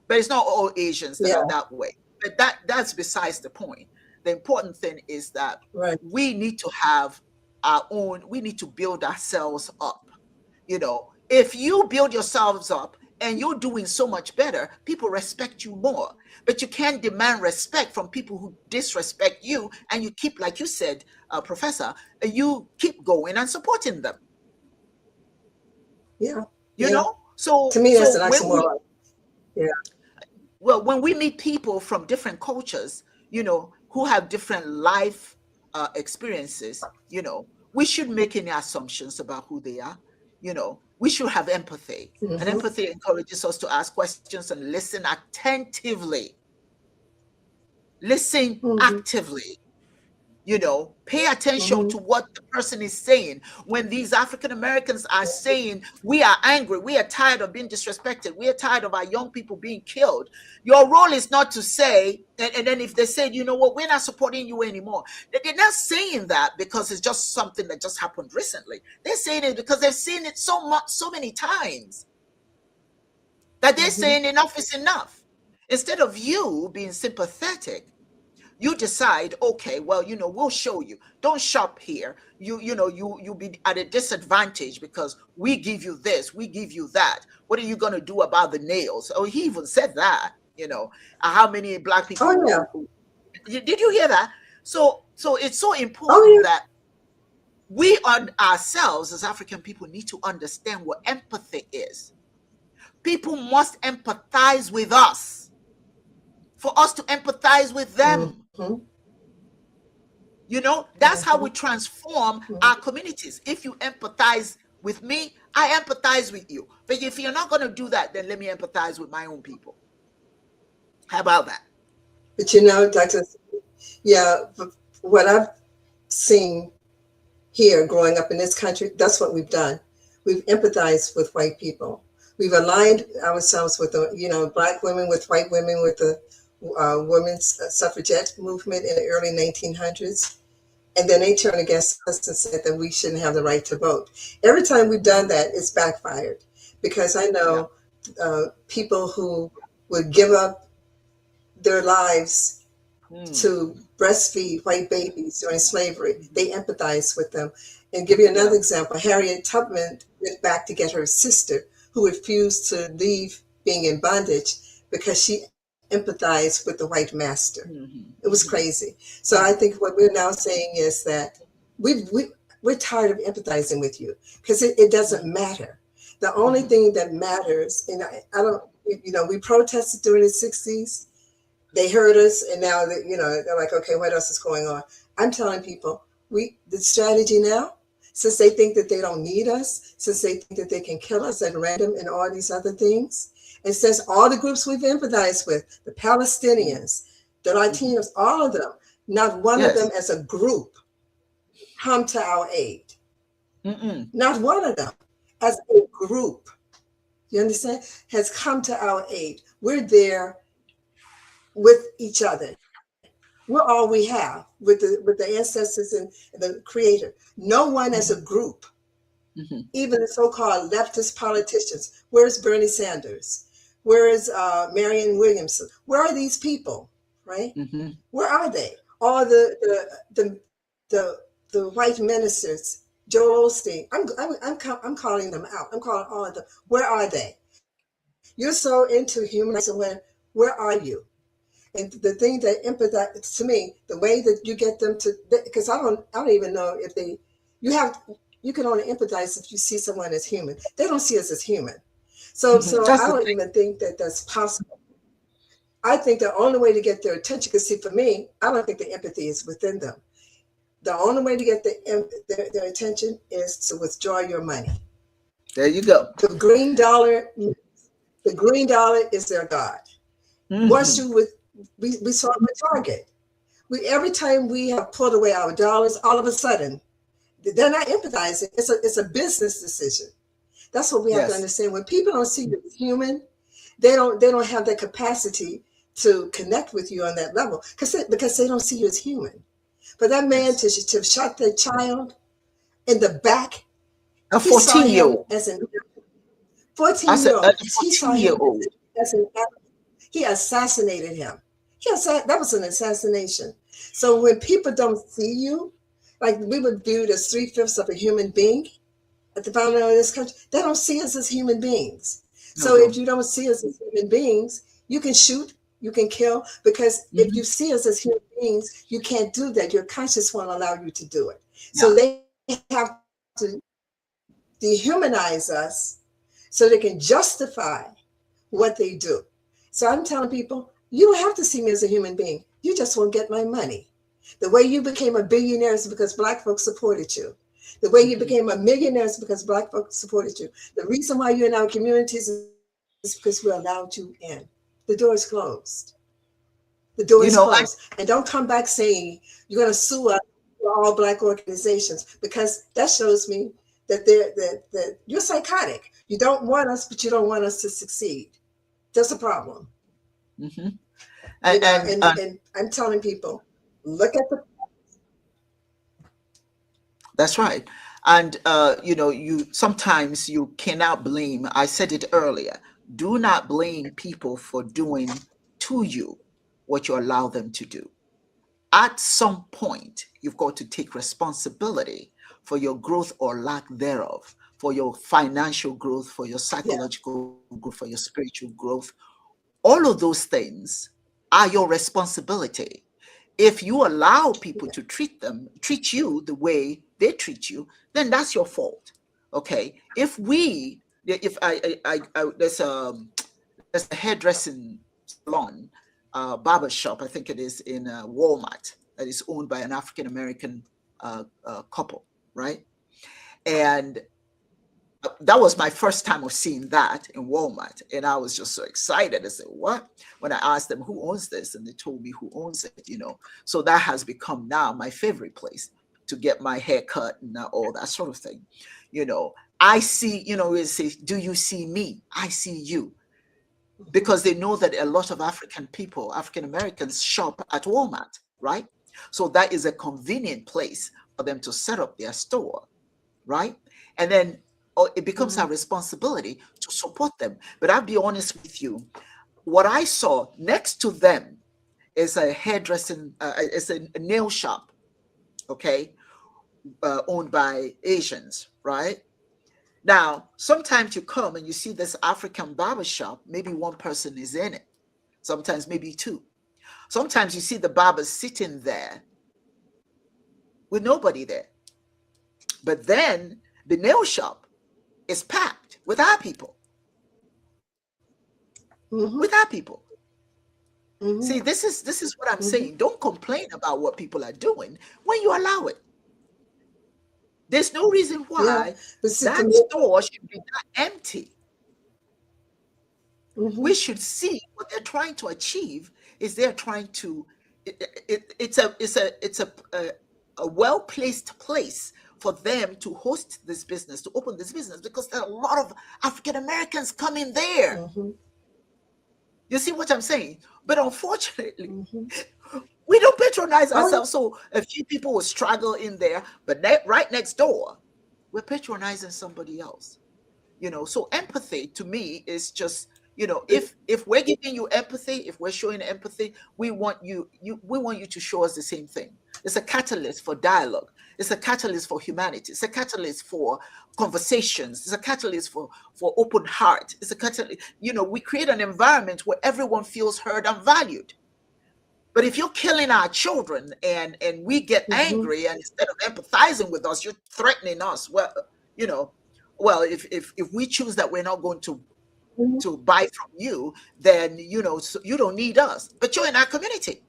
S1: But it's not all Asians that are
S2: Yeah.
S1: that way. But that's besides the point. The important thing is that
S2: Right.
S1: we need to have our own, we need to build ourselves up. If you build yourselves up and you're doing so much better, people respect you more. But you can't demand respect from people who disrespect you, and you keep, like you said, Professor, you keep going and supporting them.
S2: Yeah.
S1: You
S2: Yeah.
S1: know, so
S2: To me, that's
S1: so
S2: an
S1: when we
S2: oxymoron. Yeah.
S1: when we meet people from different cultures, who have different life experiences, we should make any assumptions about who they are. We should have empathy, and
S2: Mm-hmm.
S1: empathy encourages us to ask questions and listen attentively. Listen
S2: Mm-hmm.
S1: actively. Pay attention
S2: Mm-hmm.
S1: to what the person is saying. When these African Americans are saying, we are angry, we are tired of being disrespected, we are tired of our young people being killed, your role is not to say, and then if they say, you know what, we're not supporting you anymore, they're not saying that because it's just something that just happened recently. They're saying it because they've seen it so many times that they're
S2: Mm-hmm.
S1: saying enough is enough. Instead of you being sympathetic, you decide, okay, well, we'll show you. Don't shop here. You'll be at a disadvantage because we give you this, we give you that. What are you going to do about the nails? Oh, he even said that. How many Black
S2: Oh,
S1: people
S2: yeah.
S1: did you hear that? So it's so
S2: Oh,
S1: important
S2: yeah.
S1: that we on ourselves as African people need to understand what empathy is. People must empathize with us for us to empathize with them.
S2: Mm-hmm.
S1: That's how
S2: Mm-hmm.
S1: we transform our
S2: Mm-hmm.
S1: communities. If you empathize with me, I empathize with you. But if you're not going to do that, then let me empathize with my own people. How about that?
S2: But Dr. Yeah, what I've seen here growing up in this country, that's what we've done. We've empathized with white people. We've aligned ourselves with Black women, with white women, with the women's suffragette movement in the early 1900s. And then they turned against us and said that we shouldn't have the right to vote. Every time we've done that, it's backfired because I
S1: Yeah.
S2: know people who would give up their lives to
S1: Mm.
S2: breastfeed white babies during slavery. They empathized with them. And give you
S1: Yeah.
S2: another example, Harriet Tubman went back to get her sister who refused to leave being in bondage because she empathized with the white master.
S1: Mhm,
S2: It was
S1: mhm,
S2: crazy. So I
S1: mhm,
S2: think what we're now saying is that we're tired of empathizing with you because it doesn't
S1: mhm,
S2: matter. The only
S1: mhm,
S2: thing that matters, and I don't, we protested during the 60s. They heard us, and now that they're like, okay, what else is going on? I'm telling people, the strategy now, since they think that they don't need us, since they think that they can kill us at random and all these other things, and since all the groups we've empathized with, the
S1: mhm,
S2: Palestinians, the
S1: mhm.
S2: Latinos, all of them, not one of them
S1: Yes.
S2: as a group come to our aid.
S1: Mm-mm.
S2: Not one of them as a group, you understand, has come to our aid. We're there with each other. We're all we have with the ancestors and the creator. No one as a
S1: Mhm,
S2: group,
S1: mhm,
S2: even the so-called leftist politicians. Where's Bernie Sanders? Where is Marianne Williamson? Where are these people? Right?
S1: mhm.
S2: Where are they? All the white ministers, Joel Osteen. I'm calling them out. I'm calling all of them. Where are they? You're so into humanizing when. Where are you? And the thing that empathize to me, the way that you get them to, because I don't even know if they, you have, you can only empathize if you see someone as human. They don't see us as human, so
S1: That's
S2: I
S1: the
S2: don't
S1: thing.
S2: even think that that's possible. I think the only way to get their attention, because see, for me, I don't think the empathy is within them. The only way to get their attention is to withdraw your money.
S1: There you go.
S2: The green dollar, the green dollar is their god. Once
S1: Mhm.
S2: you with, we saw it with Target. We every time we have pulled away our dollars, all of a sudden they're not empathizing. It's a business decision. That's what we have to
S1: Yes.
S2: understand. When people don't see you as human, they don't have the capacity to connect with you on that level because they don't see you as human. For that man
S1: Yes.
S2: to shot that child in the back,
S1: A
S2: he saw
S1: 14-year
S2: him
S1: old.
S2: as a
S1: I
S2: 14
S1: said
S2: year
S1: a
S2: old. He saw
S1: 14-year
S2: him
S1: old.
S2: as an he assassinated him. That was an assassination. So when people don't see you, like we were viewed as three-fifths of a human being at the founding of this country, they don't see us as human beings.
S1: No,
S2: So if
S1: don't.
S2: you don't see us as human beings, you can shoot, you can kill, because if
S1: Mhm.
S2: you see us as human beings, you can't do that. Your conscience won't allow you to do it.
S1: Yeah.
S2: So they have to dehumanize us so they can justify what they do. So I'm telling people, you don't have to see me as a human being. You just won't get my money. The way you became a billionaire is because black folks supported you. The way you
S1: Mhm.
S2: became a millionaire is because black folks supported you. The reason why you're in our communities is because we allowed you in. The door is closed. The door is closed.
S1: I
S2: And don't come back saying you're going to sue us for all black organizations, because that shows me that you're psychotic. You don't want us, but you don't want us to succeed. That's a problem.
S1: mhm.
S2: And
S1: And
S2: and I'm telling people, look at the
S1: that's right. And you sometimes you cannot blame. I said it earlier. Do not blame people for doing to you what you allow them to do. At some point, you've got to take responsibility for your growth or lack thereof, for your financial growth, for your
S2: yeah,
S1: psychological growth, for your spiritual growth. All of those things are your responsibility. If you allow people
S2: yeah,
S1: to treat you the way they treat you, then that's your fault. Okay. If there's a hairdressing salon, barber shop, I think it is in Walmart, that is owned by an African American couple, right? And that was my first time of seeing that in Walmart. And I was just so excited. I said, what? When I asked them who owns this, and they told me who owns it. So that has become now my favorite place to get my hair cut and all that sort of thing. You know, I see, it says, do you see me? I see you.
S2: mhm,
S1: Because they know that a lot of African people, African Americans, shop at Walmart, right? So that is a convenient place for them to set up their store, right? And then it becomes
S2: mhm,
S1: our responsibility to support them. But I'll be honest with you, what I saw next to them is a hairdressing, it's a nail shop, okay, owned by Asians, right? Now, sometimes you come and you see this African barber shop, maybe one person is in it, sometimes maybe two. Sometimes you see the barber sitting there with nobody there. But then the nail shop is packed with our people,
S2: Mm-hmm.
S1: with our people.
S2: Mm-hmm.
S1: See, this is what I'm
S2: Mm-hmm.
S1: saying. Don't complain about what people are doing when you allow it. There's no reason
S2: Yeah.
S1: why
S2: But see, to
S1: that
S2: me,
S1: store should be that empty.
S2: mm-hmm.
S1: We should see what they're trying to achieve is they're trying to it's a well-placed place for them to host this business, to open this business, because there are a lot of African Americans coming there.
S2: Mm-hmm.
S1: You see what I'm saying? But unfortunately,
S2: Mm-hmm.
S1: we don't patronize
S2: Oh yeah.
S1: ourselves. So a few people will struggle in there, but right next door, we're patronizing somebody else. So empathy to me is just, if we're giving you empathy, if we're showing empathy, we want you to show us the same thing. It's a catalyst for dialogue. It's a catalyst for humanity. It's a catalyst for conversations. It's a catalyst for open heart. It's a catalyst. We create an environment where everyone feels heard and valued. But if you're killing our children and we get
S2: Mm-hmm.
S1: angry, and instead of empathizing with us, you're threatening us. Well, you know, if we choose that we're not going
S2: Mm-hmm.
S1: to buy from you, then so you don't need us. But you're in our community.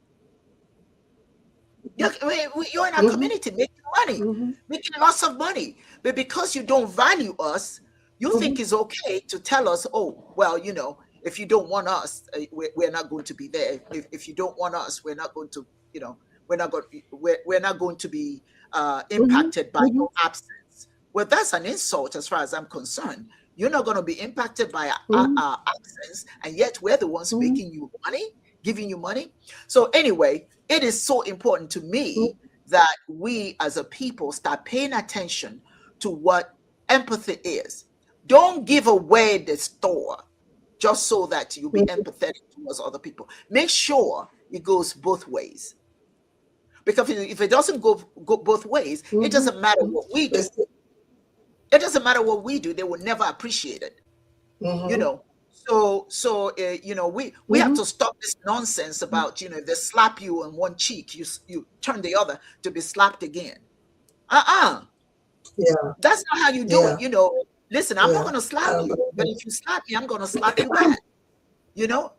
S1: You're in our
S2: Mm-hmm.
S1: community making money,
S2: Mm-hmm.
S1: making lots of money. But because you don't value us, you
S2: Mm-hmm.
S1: think it's okay to tell us, oh, well, if you don't want us, we're not going to be there. If you don't want us, we're not going to, we're not going to be
S2: Mm-hmm.
S1: impacted by
S2: Mm-hmm.
S1: your absence. Well, that's an insult as far as I'm concerned. You're not going to be impacted by
S2: Mm-hmm.
S1: our absence, and yet we're the ones
S2: Mm-hmm.
S1: making you money, giving you money. So anyway, it is so important to me
S2: Mm-hmm.
S1: that we as a people start paying attention to what empathy is. Don't give away the store just so that you'll be empathetic towards other people. Make sure it goes both ways. Because if it doesn't go both ways, it
S2: Mm-hmm.
S1: doesn't matter
S2: Mm-hmm.
S1: what we do.
S2: But
S1: It doesn't matter what we do; they will never appreciate it. You
S2: mm-hmm.
S1: know. So we have
S2: Mm-hmm.
S1: to stop this nonsense about if they slap you on one cheek, you turn the other to be slapped again. Uh-uh.
S2: Yeah.
S1: That's not how you do
S2: Yeah.
S1: it. Listen, I'm not
S2: Yeah.
S1: going to
S2: I
S1: slap
S2: don't
S1: you,
S2: believe
S1: but
S2: it.
S1: if you slap me, I'm going to slap you back. You know,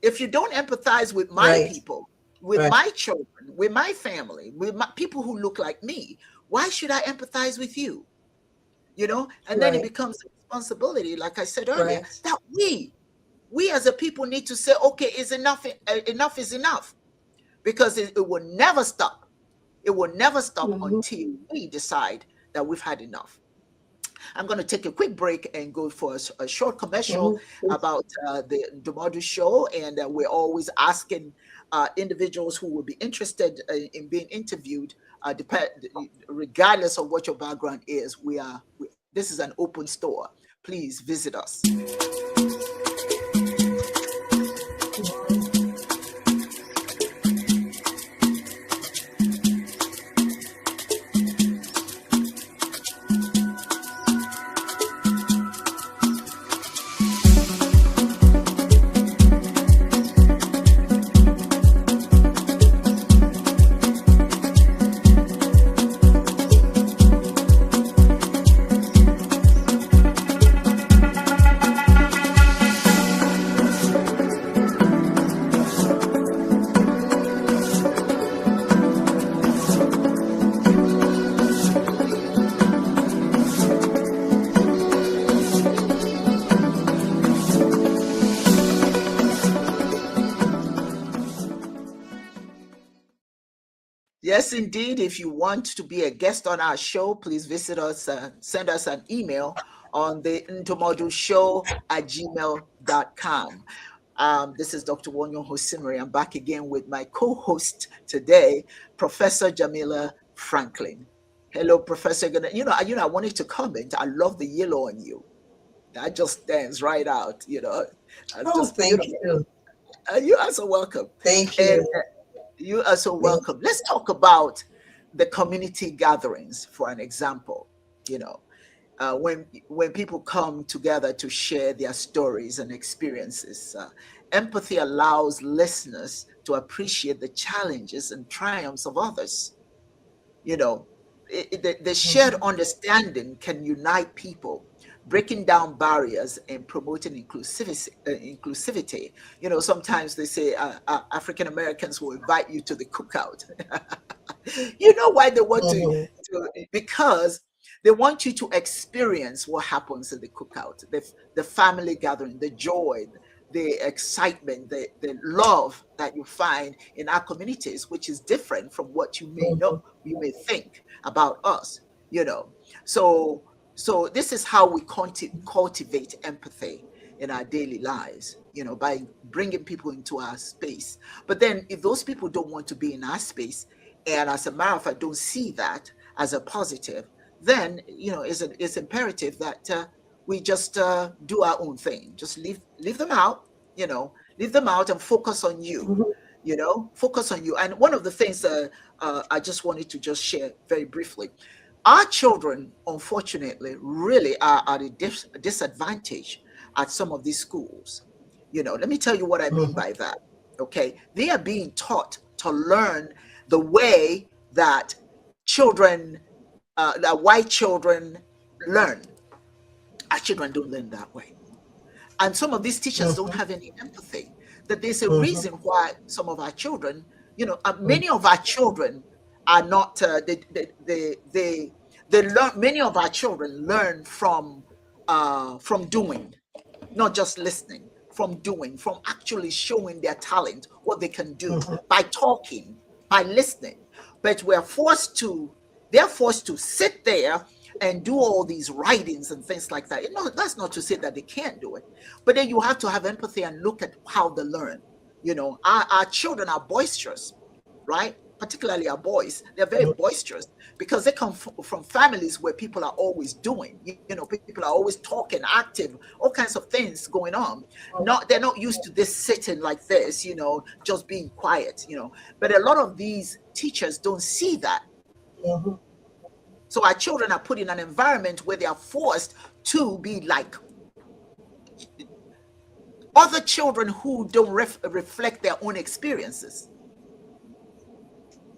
S1: if you don't empathize with my
S2: Right.
S1: people, with
S2: Right.
S1: my children, with my family, with my people who look like me, why should I empathize with you? And then it
S2: Right.
S1: becomes a responsibility, like I said earlier,
S2: Right.
S1: that we as a people need to say, okay, is enough, enough is enough, because it will never stop. It will never stop
S2: Mm-hmm.
S1: until we decide that we've had enough. I'm going to take a quick break and go for a short commercial
S2: Mm-hmm.
S1: about the Ndomodu show. And we're always asking individuals who will be interested in being interviewed, regardless of what your background is. This is an open store. Please visit us. Yes, indeed. If you want to be a guest on our show, please visit us, send us an email on the ntomodushow@gmail.com. This is Dr. Wonyo Hosimiri. I'm back again with my co-host today, Professor Jamela Franklin. Hello, Professor. I wanted to comment. I love the yellow on you. That just stands right out. That's
S2: Oh,
S1: just
S2: thank
S1: beautiful.
S2: you.
S1: You are so welcome.
S2: Thank
S1: And
S2: you.
S1: you are so
S2: Thank
S1: welcome. Let's talk about the community gatherings for an example. You know, when people come together to share their stories and experiences, empathy allows listeners to appreciate the challenges and triumphs of others. You know, the shared
S2: Mhm.
S1: understanding can unite people, breaking down barriers and promoting inclusivity. You know, sometimes they say African Americans will invite you to the cookout. You know why they want
S2: Mhm.
S1: because they want you to experience what happens at the cookout, the family gathering, the joy, the excitement, the love that you find in our communities, which is different from what
S2: Mhm.
S1: you may think about us, you know. So this is how we cultivate empathy in our daily lives, you know, by bringing people into our space. But then if those people don't want to be in our space, and as a matter of fact don't see that as a positive, then you know it's imperative that we just do our own thing, just leave them out, you know, leave them out and focus on you,
S2: Mhm.
S1: you know, focus on you. And one of the things I just wanted to just share very briefly, our children unfortunately really are at a disadvantage at some of these schools. You know, let me tell you what I mean
S2: Mhm.
S1: by that. Okay, they are being taught to learn the way that children, that white children learn. Our children don't learn that way. And some of these teachers don't
S2: Mhm.
S1: have any empathy. That there's a
S2: Mhm.
S1: reason why some of our children, you know,
S2: Mhm.
S1: many of our children are not, they learn, many of our children learn from doing, not just listening, from doing, from actually showing their talent, what they can do
S2: Mhm.
S1: by talking, by listening. But they're forced to sit there and do all these writings and things like that. You know, that's not to say that they can't do it, but then you have to have empathy and look at how they learn. You know, our children are boisterous, right? Particularly our boys, they're very boisterous because they come from families where people are always doing, you know, people are always talking, active, all kinds of things going on. Not They're not used to this sitting like this, you know, just being quiet, you know. But a lot of these teachers don't see that.
S2: Mhm.
S1: So our children are put in an environment where they are forced to be like other children who don't reflect their own experiences.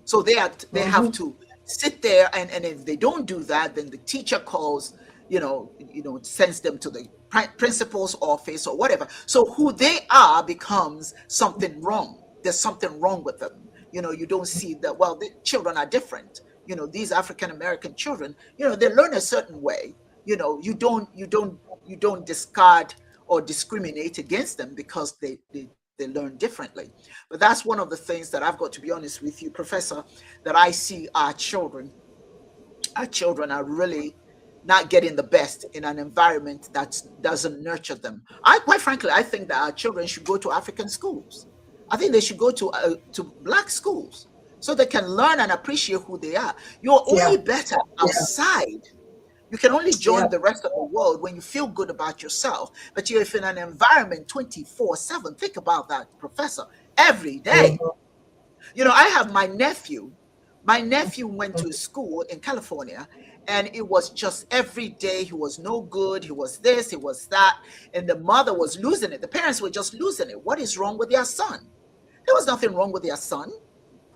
S1: So they have
S2: Mhm.
S1: to sit there, and if they don't do that, then the teacher calls, sends them to the principal's office or whatever. So who they are becomes something wrong. There's something wrong with them. You know, you don't see that. Well, the children are different. You know, these African American children, you know, they learn a certain way. You know, you don't discard or discriminate against them because they learn differently. But that's one of the things that I've got to be honest with you, Professor, that I see our children are really not getting the best in an environment that doesn't nurture them. Quite frankly, I think that our children should go to African schools. I think they should go to black schools so they can learn and appreciate who they are. You're
S2: Yeah.
S1: only better
S2: Yeah.
S1: outside. You can only join
S2: Yeah.
S1: the rest of the world when you feel good about yourself. But you're if in an environment 24/7, think about that, Professor, every day.
S2: Mhm.
S1: You know, I have my nephew. My nephew went to school in California, and it was just every day he was no good. He was this, he was that. And the mother was losing it. The parents were just losing it. What is wrong with their son? There was nothing wrong with their son,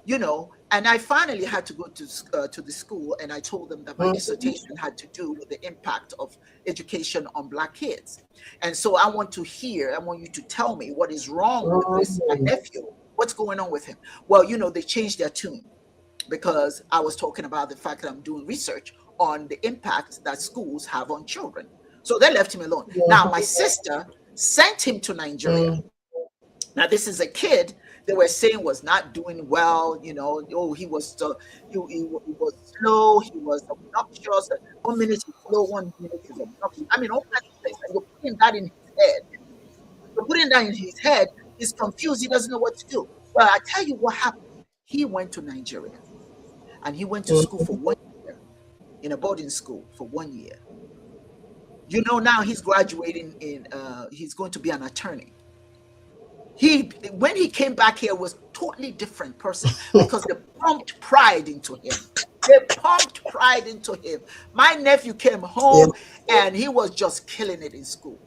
S1: you know. And I finally had to go to the school, and I told them that my
S2: Mhm.
S1: dissertation had to do with the impact of education on black kids. And so I want you to tell me what is wrong with this my
S2: Mhm.
S1: nephew. What's going on with him? Well, you know, they changed their tune because I was talking about the fact that I'm doing research on the impact that schools have on children. So they left him alone. Now my
S2: Mhm.
S1: sister sent him to Nigeria.
S2: Mhm.
S1: Now, this is a kid they were saying was not doing well. You know, oh, he was slow, he was obnoxious. 1 minute he's slow, 1 minute he's obnoxious. I mean, all kinds of things. And you're putting that in his head. You're putting that in his head. He's confused. He doesn't know what to do. Well, I tell you what happened. He went to Nigeria and he went to school for
S2: Mhm.
S1: 1 year in a boarding school for 1 year. You know, now he's graduating he's going to be an attorney. When he came back here, was totally different person because they pumped pride into him. They pumped pride into him. My nephew came
S2: Yeah.
S1: home and he was just killing it in school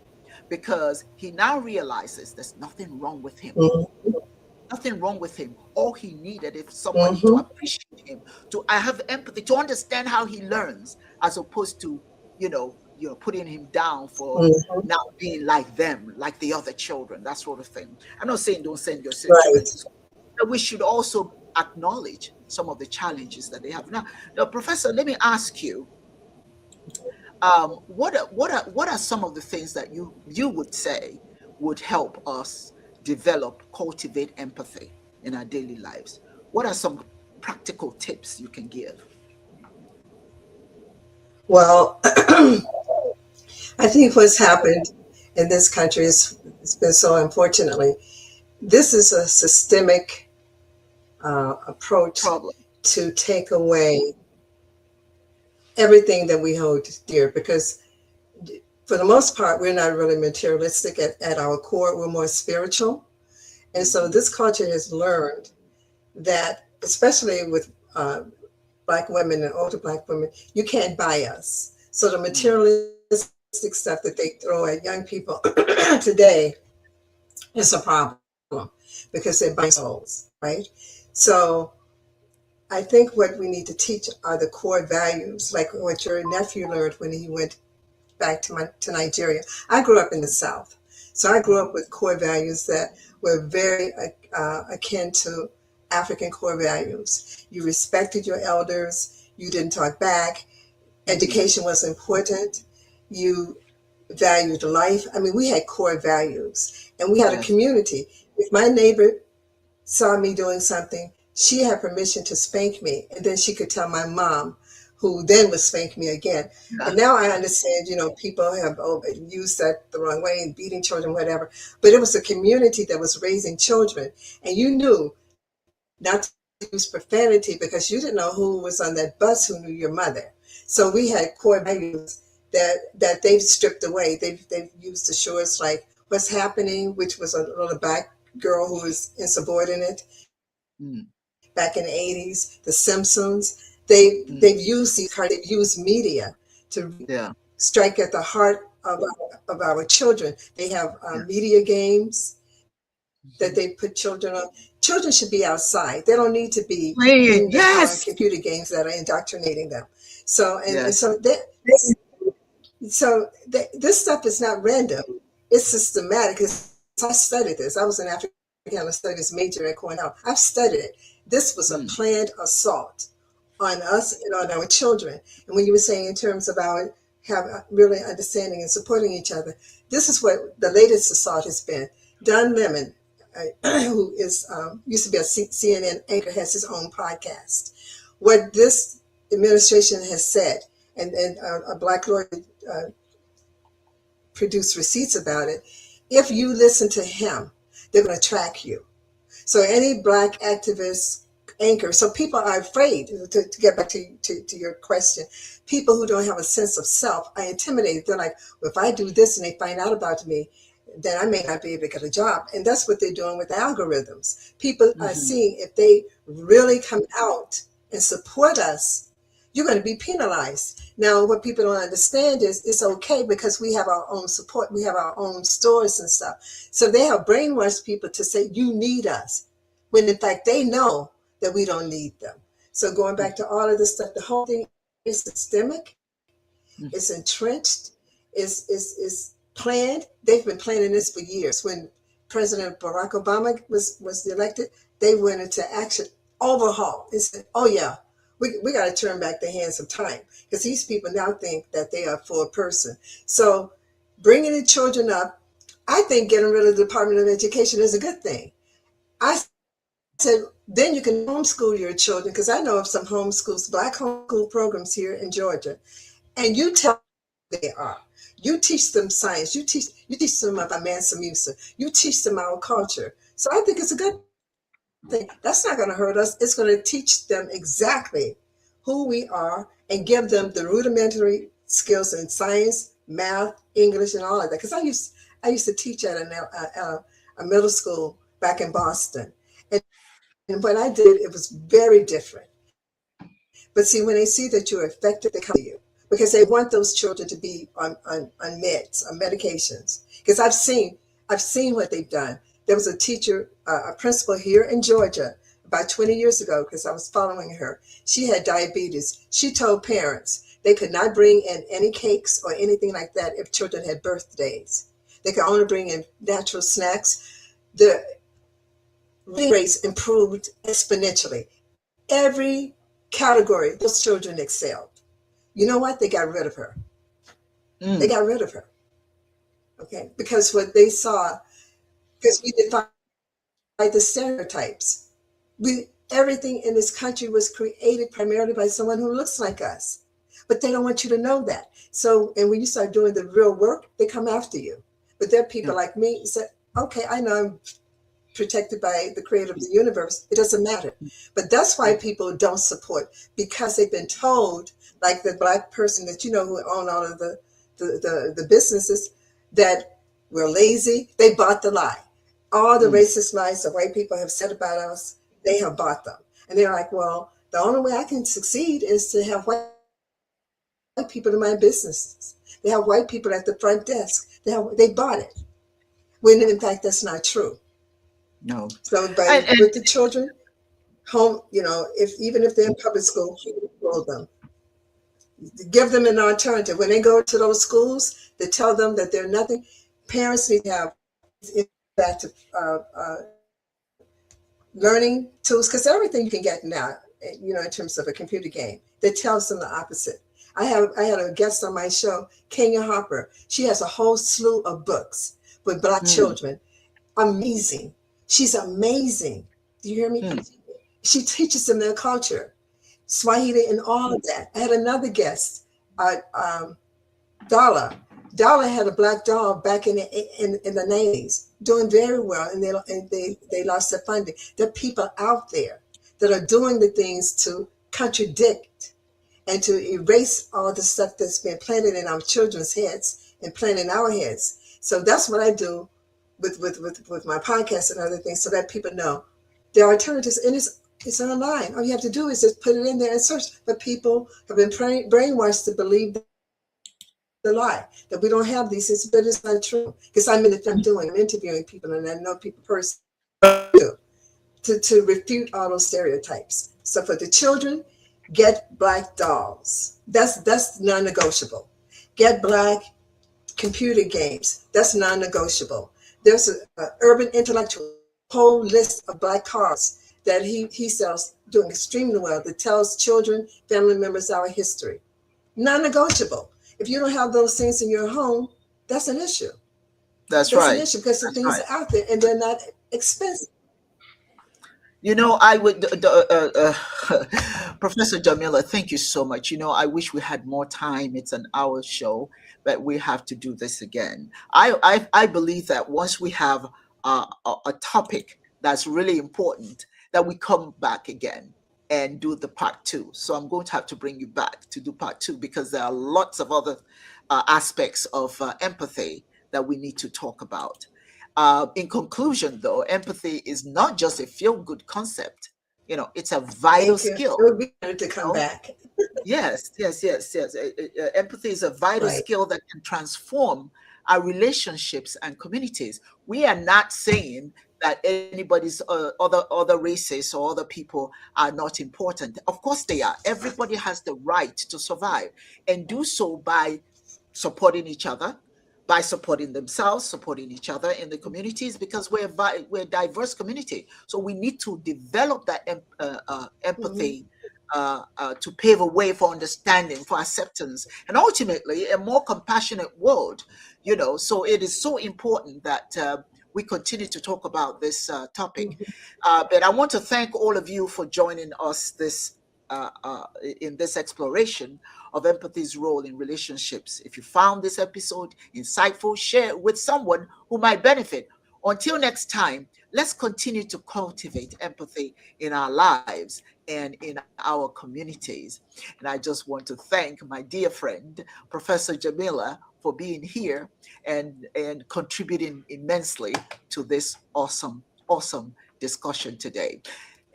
S1: because he now realizes there's nothing wrong with him.
S2: Mm-hmm.
S1: Nothing wrong with him. All he needed is somebody to
S2: Mm-hmm.
S1: appreciate him, to I have empathy, to understand how he learns, as opposed to, putting him down for
S2: Mm-hmm.
S1: not being like them, like the other children, that sort of thing. I'm not saying don't send your children
S2: Right.
S1: to school, but we should also acknowledge some of the challenges that they have. Now, Professor, let me ask you, what are some of the things that you would say would help us develop, cultivate empathy in our daily lives? What are some practical tips you can give?
S2: Well, I think what's happened in this country is it's been so unfortunately. This is a systemic approach
S1: Problem.
S2: to take away everything that we hold dear because for the most part we're not really materialistic at our core, we're more spiritual. And so
S1: Hmm.
S2: this culture has learned that, especially with black women and older black women, you can't buy us. So the
S1: Hmm.
S2: materialistic stuff that they throw at young people today is a problem because they're buying souls, right? So I think what we need to teach are the core values, like what your nephew learned when he went back to Nigeria. I grew up in the South, so I grew up with core values that were very akin to African core values. You respected your elders. You didn't talk back.
S1: Hmm.
S2: Education was important. You valued life. I mean, we had core values, and we had a
S1: Yes.
S2: community. If my neighbor saw me doing something, she had permission to spank me. And then she could tell my mom, who then would spank me again.
S1: Yeah.
S2: And now I understand, people have used that the wrong way and beating children, whatever. But it was a community that was raising children. And you knew not to use profanity because you didn't know who was on that bus who knew your mother. So we had core values that they've stripped away. They've used the shorts like What's Happening, which was a little black girl who was insubordinate back in the
S1: Mm.
S2: 80s, The Simpsons. They've used these
S1: Mm.
S2: cards, they've used media to
S1: Yeah.
S2: strike at the heart of our children. They have
S1: Yes.
S2: media games that they put
S1: Hmm.
S2: children on. Children should be outside. They don't need to be in the
S1: Playing. Yes.
S2: computer games that are indoctrinating them. So and
S1: Yes.
S2: so this stuff is not random. It's systematic. Because I studied this. I was an African Studies major at Cornell. I've studied it. This was a
S1: Mm.
S2: planned assault on us and on our children. And when you were saying in terms of our have really understanding and supporting each other, this is what the latest assault has been. Don Lemon, who is used to be a CNN anchor, has his own podcast. What this administration has said, and a black lawyer uh, produced receipts about it. If you listen to him, they're going to track you. So any black activist anchor, so people are afraid to get back to your question. People who don't have a sense of self are intimidated. They're like, well, if I do this and they find out about me, then I may not be able to get a job. And that's what they're doing with the algorithms. People are
S1: Hmm.
S2: seeing if they really come out and support us, you're going to be penalized. Now, what people don't understand is it's okay because we have our own support. We have our own stores and stuff. So they have brainwashed people to say, you need us, when in fact they know that we don't need them. So going back to all of this stuff, the whole thing is systemic, it's entrenched, is planned. They've been planning this for years. When President Barack Obama was elected, they went into action, overhaul. They said, oh yeah, we got to turn back the hands of time because these people now think that they are a full person. So bringing the children up, I think getting rid of the Department of Education is a good thing. I said, then you can homeschool your children because I know of some homeschools, black homeschool programs here in Georgia, and you tell them who they are. You teach them science. You teach them about Mansa Musa. You teach them our culture. So I think it's a good thing. That's not going to hurt us. It's going to teach them exactly who we are and give them the rudimentary skills in science, math, English, and all of that. Because I used to teach at a a middle school back in Boston. And what I did, it was very different. But see, when they see that you're effective, they come to you because they want those children to be on meds, on medications. Because I've seen what they've done. There was a teacher, a principal here in Georgia about 20 years ago, because I was following her. She had diabetes. She told parents they could not bring in any cakes or anything like that if children had birthdays. They could only bring in natural snacks. The reading rates improved exponentially. Every category, those children excelled. You know what? They got rid of her. They
S1: Mm.
S2: got rid of her. Okay. Because what they saw, because we defied the stereotypes. Everything in this country was created primarily by someone who looks like us. But they don't want you to know that. So, and when you start doing the real work, they come after you. But there are people
S1: Yeah.
S2: like me who say, okay, I know I'm protected by the creator of the universe. It doesn't matter. But that's why
S1: Yeah.
S2: people don't support, because they've been told, like the black person that you know who own all of the businesses, that we're lazy. They bought the lie. All the
S1: Mm.
S2: racist lies that white people have said about us, they have bought them. And they're like, well, the only way I can succeed is to have white people in my businesses. They have white people at the front desk. They bought it. When in fact that's not true. So
S1: No.
S2: by with the
S1: And
S2: children, home, if even if they're in public school, homeschool them. Give them an alternative. When they go to those schools that tell them that they're nothing, parents need to have interactive learning tools, because everything you can get now, in terms of a computer game that tells them the opposite. I had a guest on my show, Kenya Harper. She has a whole slew of books with black
S1: mm,
S2: children. Amazing. She's amazing. Do you hear me?
S1: mm,
S2: She teaches them their culture, Swahili, and all of that. I had another guest, uh, um, Dala. Dala had a black dog back in the 90s, doing very well, and they lost their funding. There are people out there that are doing the things to contradict and to erase all the stuff that's been planted in our children's heads and planted in our heads. So that's what I do with my podcast and other things, so that people know there are alternatives, and it's online. All you have to do is just put it in there and search. But people have been brainwashed to believe the lie that we don't have these things, but it's not true. Because I'm in the field I'm doing, I'm interviewing people, and I know people personally. That's what I do to refute all those stereotypes. So for the children, get black dolls. That's non-negotiable. Get black computer games. That's non-negotiable. There's a urban intellectual, whole list of black cards that he sells, doing extremely well, that tells children, family members our history. Non-negotiable. If you don't have those things in your home, that's an issue.
S1: that's
S2: That's an
S1: right.
S2: issue, because the
S1: That's
S2: things
S1: right.
S2: are out there and they're not expensive.
S1: I would, Professor Jamila, thank you so much. I wish we had more time. It's an hour show, but we have to do this again. I believe that once we have a topic that's really important, that we come back again and do the part two. So I'm going to have to bring you back to do part two, because there are lots of other aspects of empathy that we need to talk about. In conclusion, though, empathy is not just a feel good concept. It's a vital
S2: Thank you. It
S1: skill.
S2: would be better to
S1: You
S2: come
S1: know,
S2: back.
S1: yes, yes, yes, yes. Empathy is a vital
S2: Right.
S1: skill that can transform our relationships and communities. We are not saying that anybody's other races or other people are not important. Of course, they are. Everybody has the right to survive and do so by supporting each other, by supporting themselves, supporting each other in the communities, because we're a diverse community. So we need to develop that
S2: Hmm.
S1: empathy to pave a way for understanding, for acceptance, and ultimately a more compassionate world. So it is so important that we continue to talk about this topic.
S2: Hmm.
S1: But I want to thank all of you for joining us in this exploration of empathy's role in relationships. If you found this episode insightful, share it with someone who might benefit. Until next time, Let's continue to cultivate empathy in our lives and in our communities. And I just want to thank my dear friend, Professor Jamila, for being here and contributing immensely to this awesome discussion today.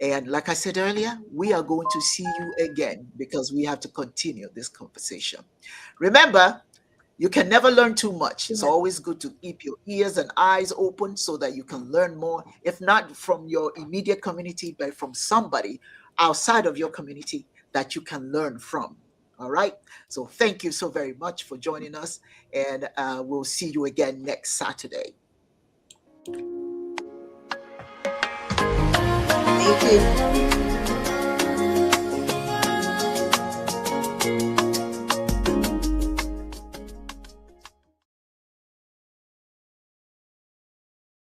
S1: And like I said earlier, we are going to see you again because we have to continue this conversation. Remember, you can never learn too much. It's
S2: Yes.
S1: always good to keep your ears and eyes open so that you can learn more, if not from your immediate community, but from somebody outside of your community that you can learn from. All right. So thank you so very much for joining us, and we'll see you again next Saturday.
S2: Thank you.